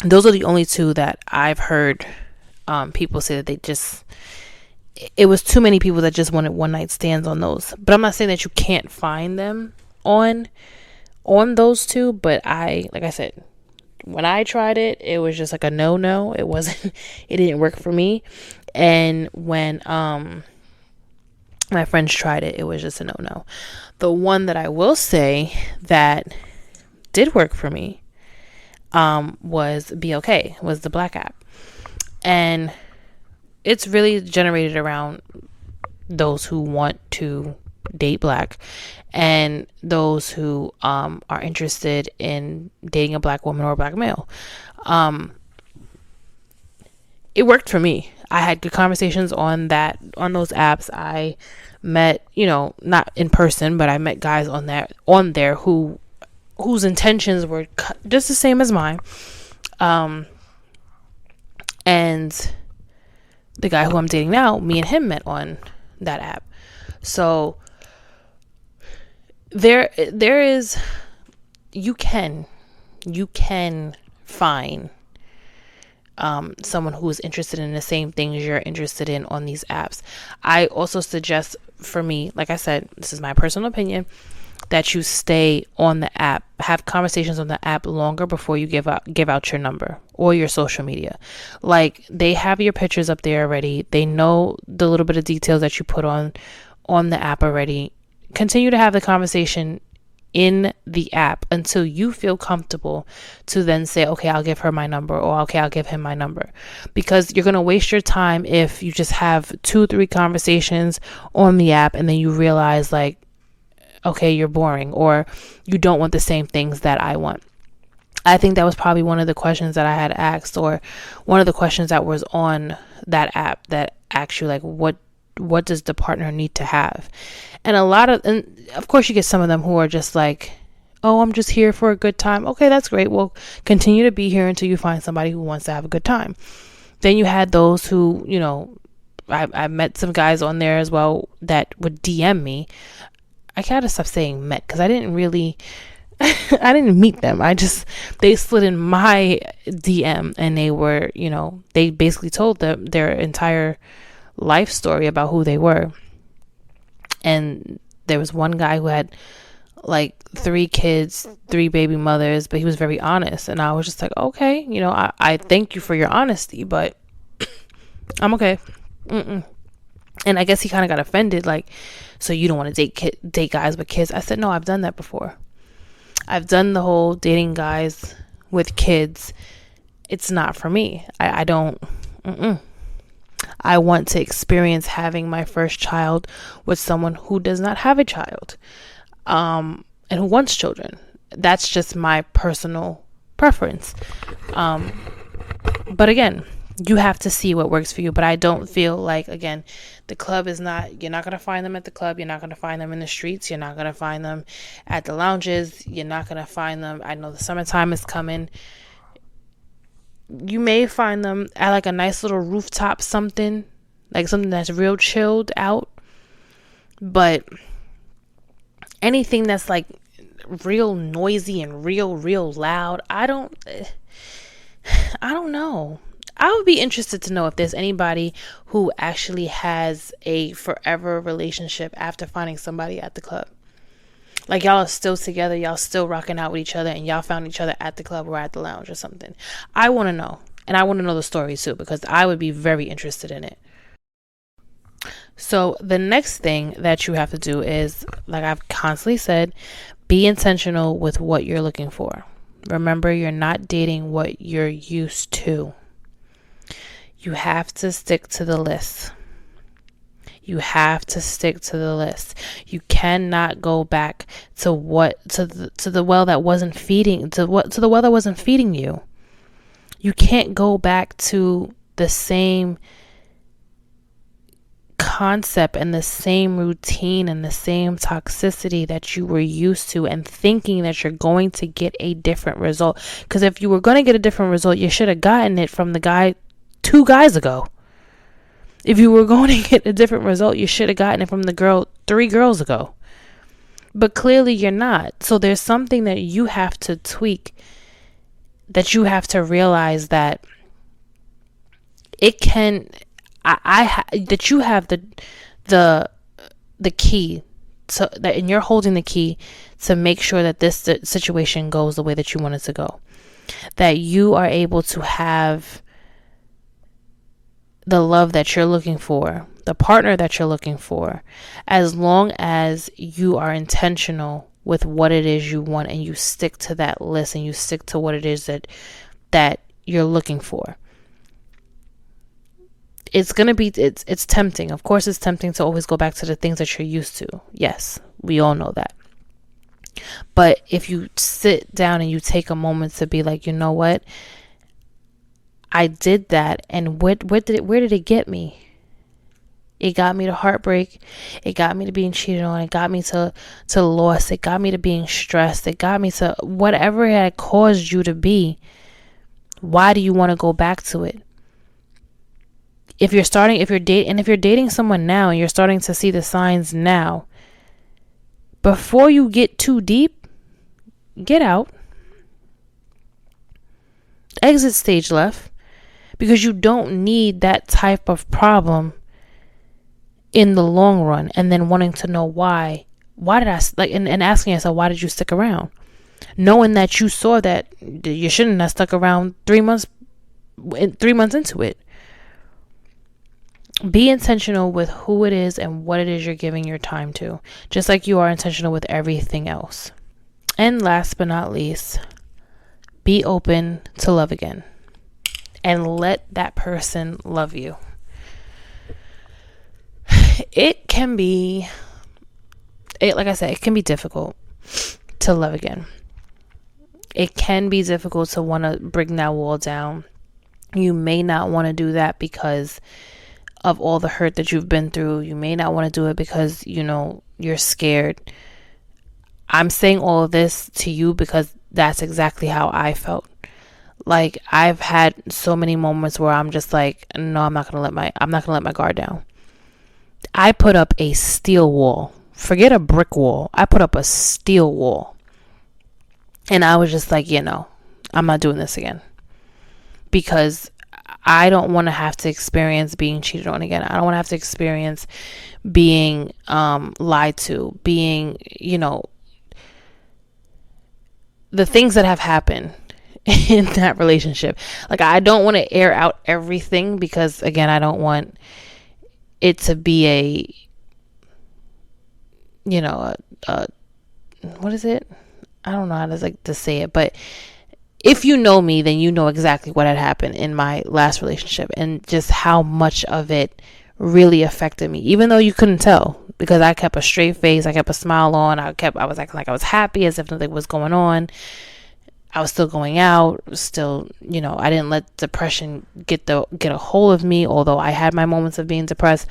Those are the only two that I've heard people say that it was too many people that just wanted one night stands on those. But I'm not saying that you can't find them on those two, but like I said, when I tried it, it was just like a no. It didn't work for me. And when my friends tried it, it was just a no. The one that I will say that did work for me was BLK, was the Black app. And it's really generated around those who want to date Black and those who are interested in dating a Black woman or a Black male. It worked for me. I had good conversations on those apps. I met, not in person, but I met guys on there whose intentions were just the same as mine. And the guy who I'm dating now, me and him met on that app. So there is, you can find someone who is interested in the same things you're interested in on these apps. I also suggest, for me, like I said, this is my personal opinion, that you stay on the app, have conversations on the app longer before you give out your number or your social media. Like, they have your pictures up there already. They know the little bit of details that you put on the app already. Continue to have the conversation in the app until you feel comfortable to then say, okay, I'll give her my number, or okay, I'll give him my number. Because you're going to waste your time if you just have 2-3 conversations on the app and then you realize, like, okay, you're boring, or you don't want the same things that I want. I think that was probably one of the questions that I had asked, or one of the questions that was on that app that asked you, like, what does the partner need to have? And of course you get some of them who are just like, oh, I'm just here for a good time. Okay, that's great. Well, continue to be here until you find somebody who wants to have a good time. Then you had those who, I met some guys on there as well that would DM me. I gotta stop saying met, because I didn't really, I didn't meet them. They slid in my DM, and they were, they basically told their entire life story about who they were. And there was one guy who had like 3 kids, 3 baby mothers, but he was very honest. And I was just like, okay, I thank you for your honesty, but I'm okay. And I guess he kind of got offended, like, so you don't want to date guys with kids? I said, no, I've done that before. I've done the whole dating guys with kids. It's not for me. I don't. I want to experience having my first child with someone who does not have a child, and who wants children. That's just my personal preference. But again, you have to see what works for you. But I don't feel like, again, the club is not, you're not going to find them at the club. You're not going to find them in the streets. You're not going to find them at the lounges. You're not going to find them. I know the summertime is coming. You may find them at like a nice little rooftop something, like something that's real chilled out. But anything that's like real noisy and real loud, I don't know. I would be interested to know if there's anybody who actually has a forever relationship after finding somebody at the club. Like, y'all are still together, y'all still rocking out with each other, and y'all found each other at the club or at the lounge or something. I want to know. And I want to know the story too, because I would be very interested in it. So the next thing that you have to do is, like I've constantly said, be intentional with what you're looking for. Remember, you're not dating what you're used to. You have to stick to the list. You have to stick to the list. You cannot go back to the well that wasn't feeding you. You can't go back to the same concept and the same routine and the same toxicity that you were used to and thinking that you're going to get a different result. Because if you were going to get a different result, you should have gotten it from the guy 2 guys ago. If you were going to get a different result, you should have gotten it from the girl 3 girls ago. But clearly you're not. So there's something that you have to tweak, that you have to realize that it can, that you have the key, so that, and you're holding the key to make sure that this situation goes the way that you want it to go. That you are able to have the love that you're looking for, the partner that you're looking for, as long as you are intentional with what it is you want and you stick to that list and you stick to what it is that you're looking for. It's going to be, it's tempting. Of course, it's tempting to always go back to the things that you're used to. Yes, we all know that. But if you sit down and you take a moment to be like, you know what? I did that, and where did it get me? It got me to heartbreak. It got me to being cheated on. It got me to loss. It got me to being stressed. It got me to whatever it had caused you to be. Why do you want to go back to it? If you're dating someone now and you're starting to see the signs now, before you get too deep, get out. Exit stage left. Because you don't need that type of problem in the long run, and then wanting to know why did I, like, and asking yourself, why did you stick around? Knowing that you saw that you shouldn't have stuck around 3 months into it. Be intentional with who it is and what it is you're giving your time to, just like you are intentional with everything else. And last but not least, be open to love again. And let that person love you. It can be, like I said, it can be difficult to love again. It can be difficult to want to bring that wall down. You may not want to do that because of all the hurt that you've been through. You may not want to do it because, you're scared. I'm saying all of this to you because that's exactly how I felt. Like, I've had so many moments where I'm just like, no, I'm not gonna let my guard down. I put up a steel wall. Forget a brick wall. I put up a steel wall. And I was just like, I'm not doing this again. Because I don't want to have to experience being cheated on again. I don't want to have to experience being lied to, being, the things that have happened in that relationship. Like, I don't want to air out everything because, again, I don't want it to be a, you know, what is it? I don't know how to say it, but if you know me, then you know exactly what had happened in my last relationship and just how much of it really affected me, even though you couldn't tell, because I kept a straight face, I kept a smile on, I was acting like I was happy as if nothing was going on. I was still going out, still, I didn't let depression get a hold of me, although I had my moments of being depressed.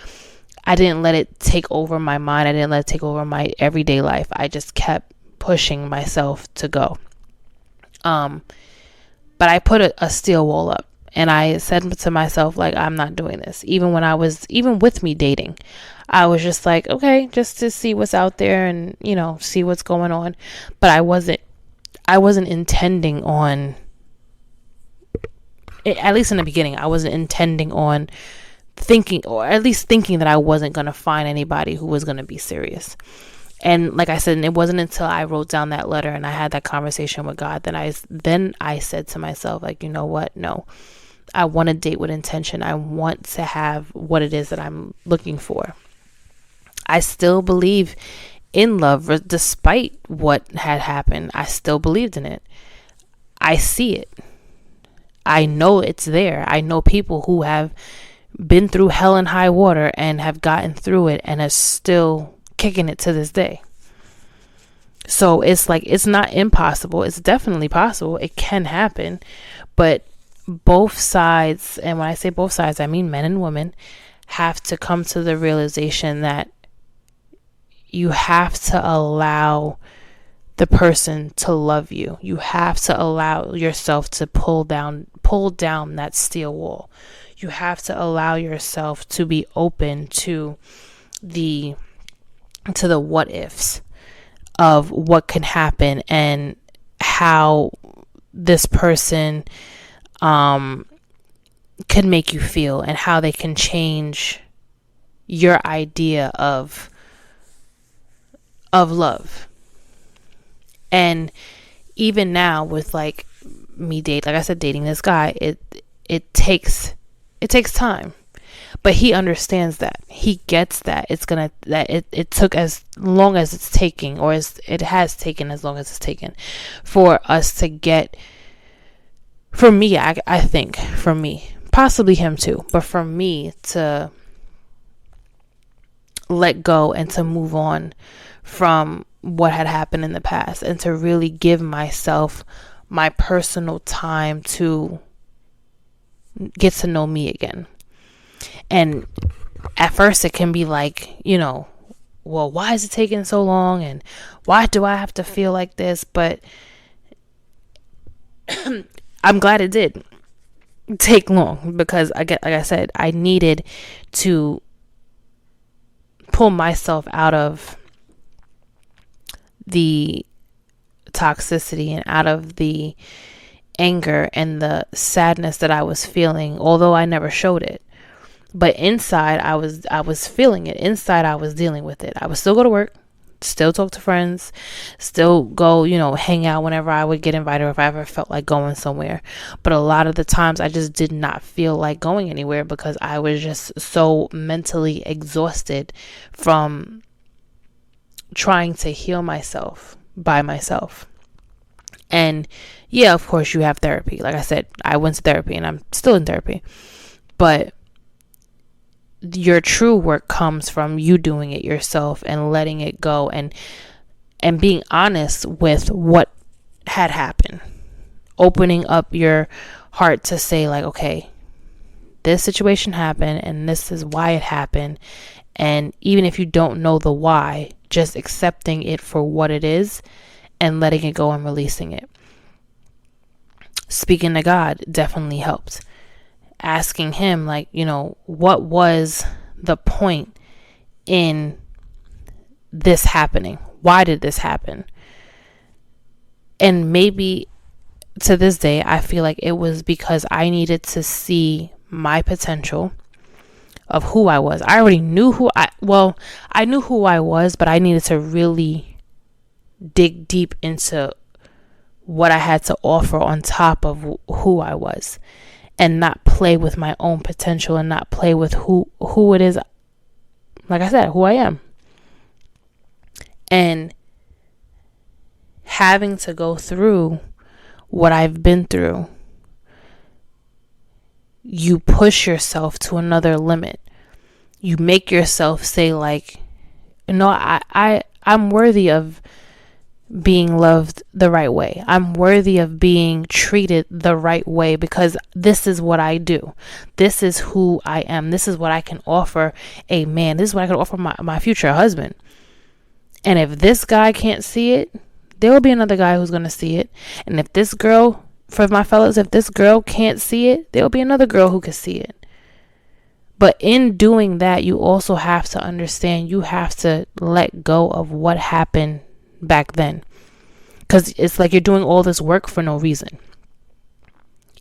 I didn't let it take over my mind. I didn't let it take over my everyday life. I just kept pushing myself to go. But I put a steel wall up, and I said to myself, like, I'm not doing this. Even with me dating, I was just like, okay, just to see what's out there and, see what's going on. But I wasn't intending on, at least in the beginning, I wasn't intending on thinking that I wasn't going to find anybody who was going to be serious. And like I said, it wasn't until I wrote down that letter and I had that conversation with God that I said to myself, like, you know what? No, I want to date with intention. I want to have what it is that I'm looking for. I still believe in love, despite what had happened. I still believed in it. I see it. I know it's there. I know people who have been through hell and high water and have gotten through it and are still kicking it to this day. So it's like, it's not impossible. It's definitely possible. It can happen. But both sides, and when I say both sides, I mean men and women, have to come to the realization that you have to allow the person to love you. You have to allow yourself to pull down that steel wall. You have to allow yourself to be open to the what ifs of what can happen and how this person can make you feel and how they can change your idea of love. And even now with like I said, dating this guy, it takes time. But he understands that. He gets that it took as long as it's taking, or it has taken as long as it's taken for us to get, for me, I think, for me, possibly him too, but for me to let go and to move on from what had happened in the past and to really give myself my personal time to get to know me again. And at first it can be like, well, why is it taking so long? And why do I have to feel like this? But I'm glad it did take long, because like I said, I needed to pull myself out of the toxicity and out of the anger and the sadness that I was feeling, although I never showed it. But inside, I was feeling it. Inside, I was dealing with it. I would still go to work, still talk to friends, still go, hang out whenever I would get invited or if I ever felt like going somewhere. But a lot of the times, I just did not feel like going anywhere because I was just so mentally exhausted from trying to heal myself by myself. And yeah, of course, you have therapy. Like I said, I went to therapy and I'm still in therapy. But your true work comes from you doing it yourself and letting it go and being honest with what had happened. Opening up your heart to say, like, okay, this situation happened and this is why it happened. And even if you don't know the why, just accepting it for what it is and letting it go and releasing it. Speaking to God definitely helped. Asking him, like, what was the point in this happening? Why did this happen? And maybe to this day, I feel like it was because I needed to see my potential of who I was. I already knew I knew who I was, but I needed to really dig deep into what I had to offer on top of who I was, and not play with my own potential and not play with who it is like I said, who I am. And having to go through what I've been through, you push yourself to another limit. You make yourself say like, no, I'm worthy of being loved the right way. I'm worthy of being treated the right way because this is what I do. This is who I am. This is what I can offer a man. This is what I can offer my future husband. And if this guy can't see it, there will be another guy who's going to see it. And if this girl, for my fellas, if this girl can't see it, there will be another girl who can see it. But in doing that, you also have to understand, you have to let go of what happened back then, because it's like you're doing all this work for no reason.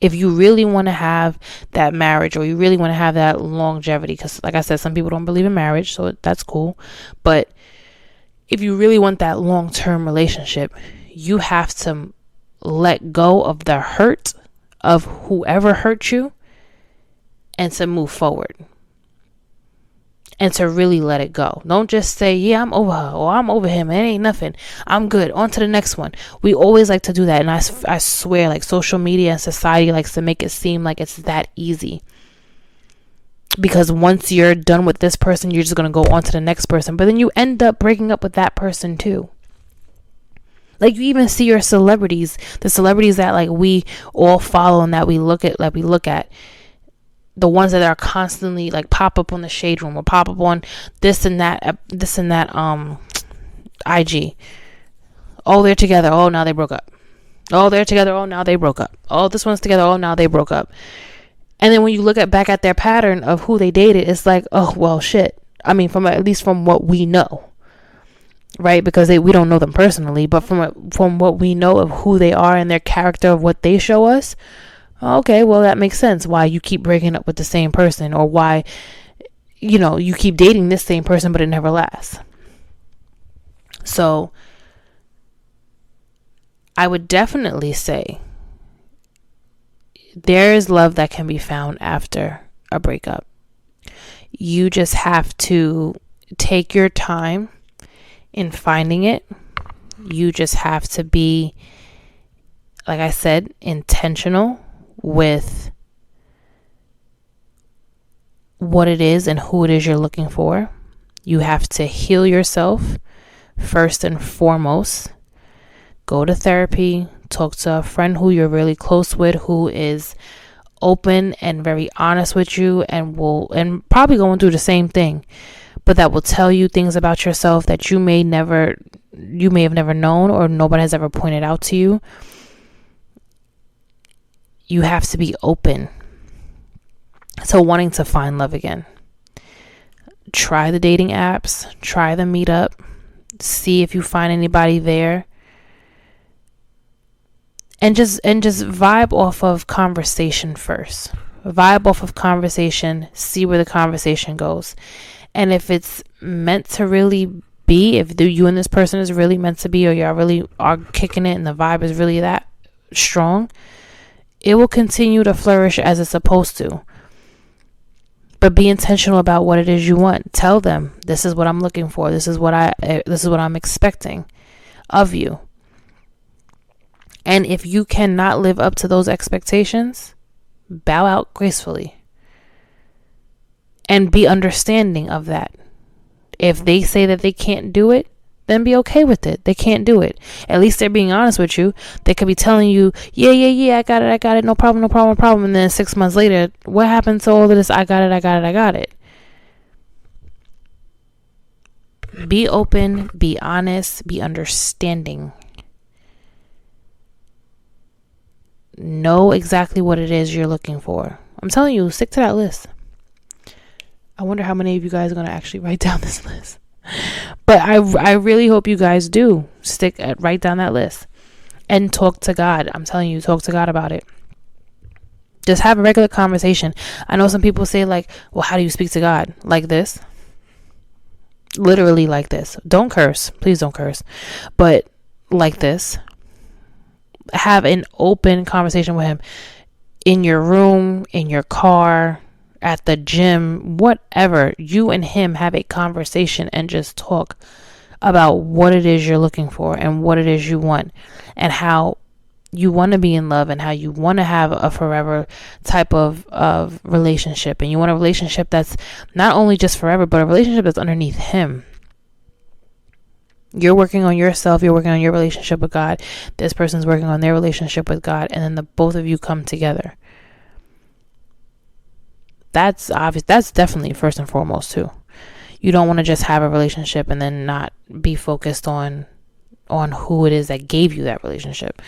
If you really want to have that marriage, or you really want to have that longevity, because like I said, some people don't believe in marriage, so that's cool, but if you really want that long-term relationship, you have to let go of the hurt of whoever hurt you and to move forward. And to really let it go. Don't just say, yeah, I'm over her, or I'm over him, it ain't nothing, I'm good, on to the next one. We always like to do that. And I swear, like, social media and society likes to make it seem like it's that easy. Because once you're done with this person, you're just going to go on to the next person. But then you end up breaking up with that person too. Like, you even see your celebrities, the celebrities that like we all follow and that we look at, the ones that are constantly like pop up on the Shade Room or pop up on this and that IG. Oh, they're together. Oh, now they broke up. Oh, they're together. Oh, now they broke up. Oh, this one's together. Oh, now they broke up. And then when you look back at their pattern of who they dated, it's like, oh, well, shit. I mean, at least from what we know, right? Because we don't know them personally, but from what we know of who they are and their character of what they show us. Okay, well, that makes sense why you keep breaking up with the same person, or why, you keep dating this same person, but it never lasts. So I would definitely say there is love that can be found after a breakup. You just have to take your time in finding it. You just have to be, like I said, intentional with what it is and who it is you're looking for. You have to heal yourself first and foremost. Go to therapy, talk to a friend who you're really close with, who is open and very honest with you, and probably going through the same thing, but that will tell you things about yourself that you may have never known, or nobody has ever pointed out to you. You have to be open to wanting to find love again. Try the dating apps, try the meetup, see if you find anybody there. And just vibe off of conversation first. Vibe off of conversation, see where the conversation goes. And if it's meant to really be, if you and this person is really meant to be, or y'all really are kicking it and the vibe is really that strong, it will continue to flourish as it's supposed to. But be intentional about what it is you want. Tell them, this is what I'm looking for. This is what I'm expecting of you. And if you cannot live up to those expectations, bow out gracefully. And be understanding of that. If they say that they can't do it, then be okay with it. They can't do it. At least they're being honest with you. They could be telling you, yeah, I got it, no problem. And then 6 months later, what happened to all of this? I got it. Be open, be honest, be understanding. Know exactly what it is you're looking for. I'm telling you, stick to that list. I wonder how many of you guys are going to actually write down this list. But I really hope you guys do write down that list and talk to God. I'm telling you, talk to God about it. Just have a regular conversation. I know some people say like, well, how do you speak to God? Like this? Literally like this. Don't curse. Please don't curse. But like this. Have an open conversation with him in your room, in your car, at the gym, whatever, you and him have a conversation and just talk about what it is you're looking for and what it is you want and how you want to be in love and how you want to have a forever type of relationship. And you want a relationship that's not only just forever, but a relationship that's underneath him. You're working on yourself. You're working on your relationship with God. This person's working on their relationship with God. And then the both of you come together. That's obvious. That's definitely first and foremost too. You don't want to just have a relationship and then not be focused on who it is that gave you that relationship.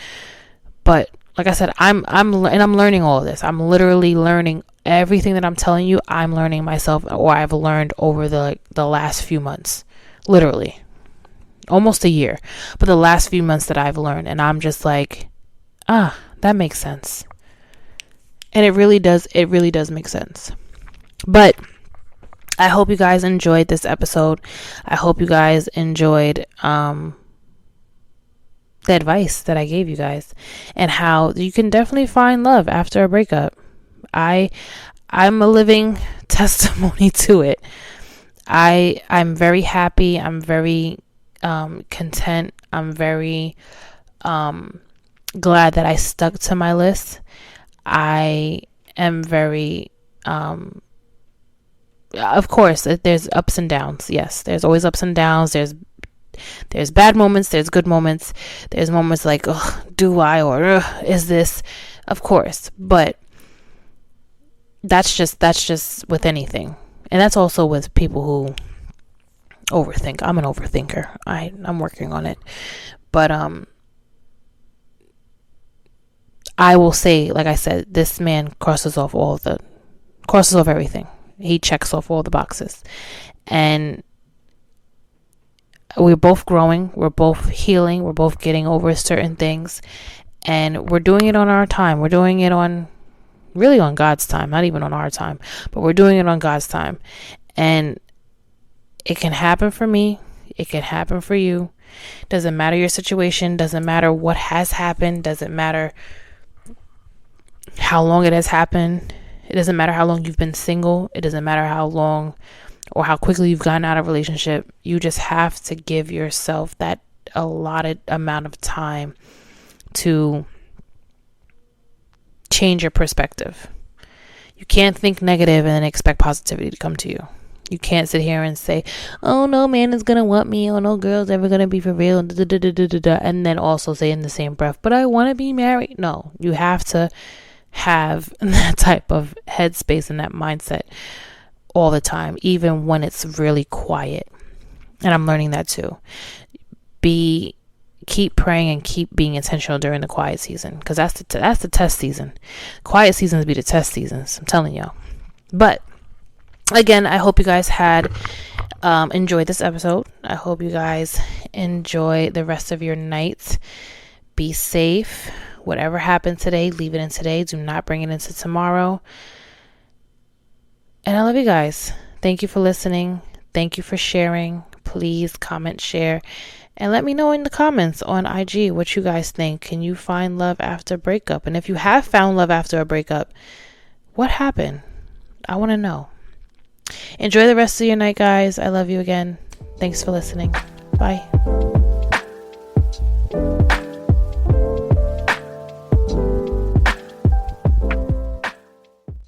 But like I said, I'm learning all of this. I'm literally learning everything that I'm telling you. I'm learning myself, or I've learned over the last few months, literally almost a year. But the last few months that I've learned, and I'm just like, that makes sense. And it really does make sense. But I hope you guys enjoyed this episode. I hope you guys enjoyed the advice that I gave you guys and how you can definitely find love after a breakup. I'm a living testimony to it. I'm very happy. I'm very content. I'm very glad that I stuck to my list. I am very of course there's ups and downs. Yes, there's always ups and downs. There's bad moments, there's good moments. There's moments like, do I, or is this? Of course, but that's just with anything. And that's also with people who overthink. I'm an overthinker. I'm working on it. But I will say, like I said, this man crosses off everything. He checks off all the boxes. And we're both growing. We're both healing. We're both getting over certain things. And we're doing it on our time. We're doing it on God's time. Not even on our time. But we're doing it on God's time. And it can happen for me. It can happen for you. Doesn't matter your situation. Doesn't matter what has happened. Doesn't matter how long it has happened. It doesn't matter how long you've been single. It doesn't matter how long or how quickly you've gotten out of a relationship. You just have to give yourself that allotted amount of time to change your perspective. You can't think negative and then expect positivity to come to you. You can't sit here and say, oh, no man is going to want me. Oh, no girl's ever going to be for real. And then also say in the same breath, but I want to be married. No, you have to have that type of headspace and that mindset all the time, even when it's really quiet. And I'm learning that too. Keep praying and keep being intentional during the quiet season, because that's the test season. Quiet seasons be the test seasons, I'm telling y'all. But again, I hope you guys had enjoyed this episode. I hope you guys enjoy the rest of your night. Be safe. Whatever happened today, leave it in today. Do not bring it into tomorrow. And I love you guys. Thank you for listening. Thank you for sharing. Please comment, share, and let me know in the comments on IG what you guys think. Can you find love after a breakup? And if you have found love after a breakup, what happened? I want to know. Enjoy the rest of your night, guys. I love you again. Thanks for listening. Bye.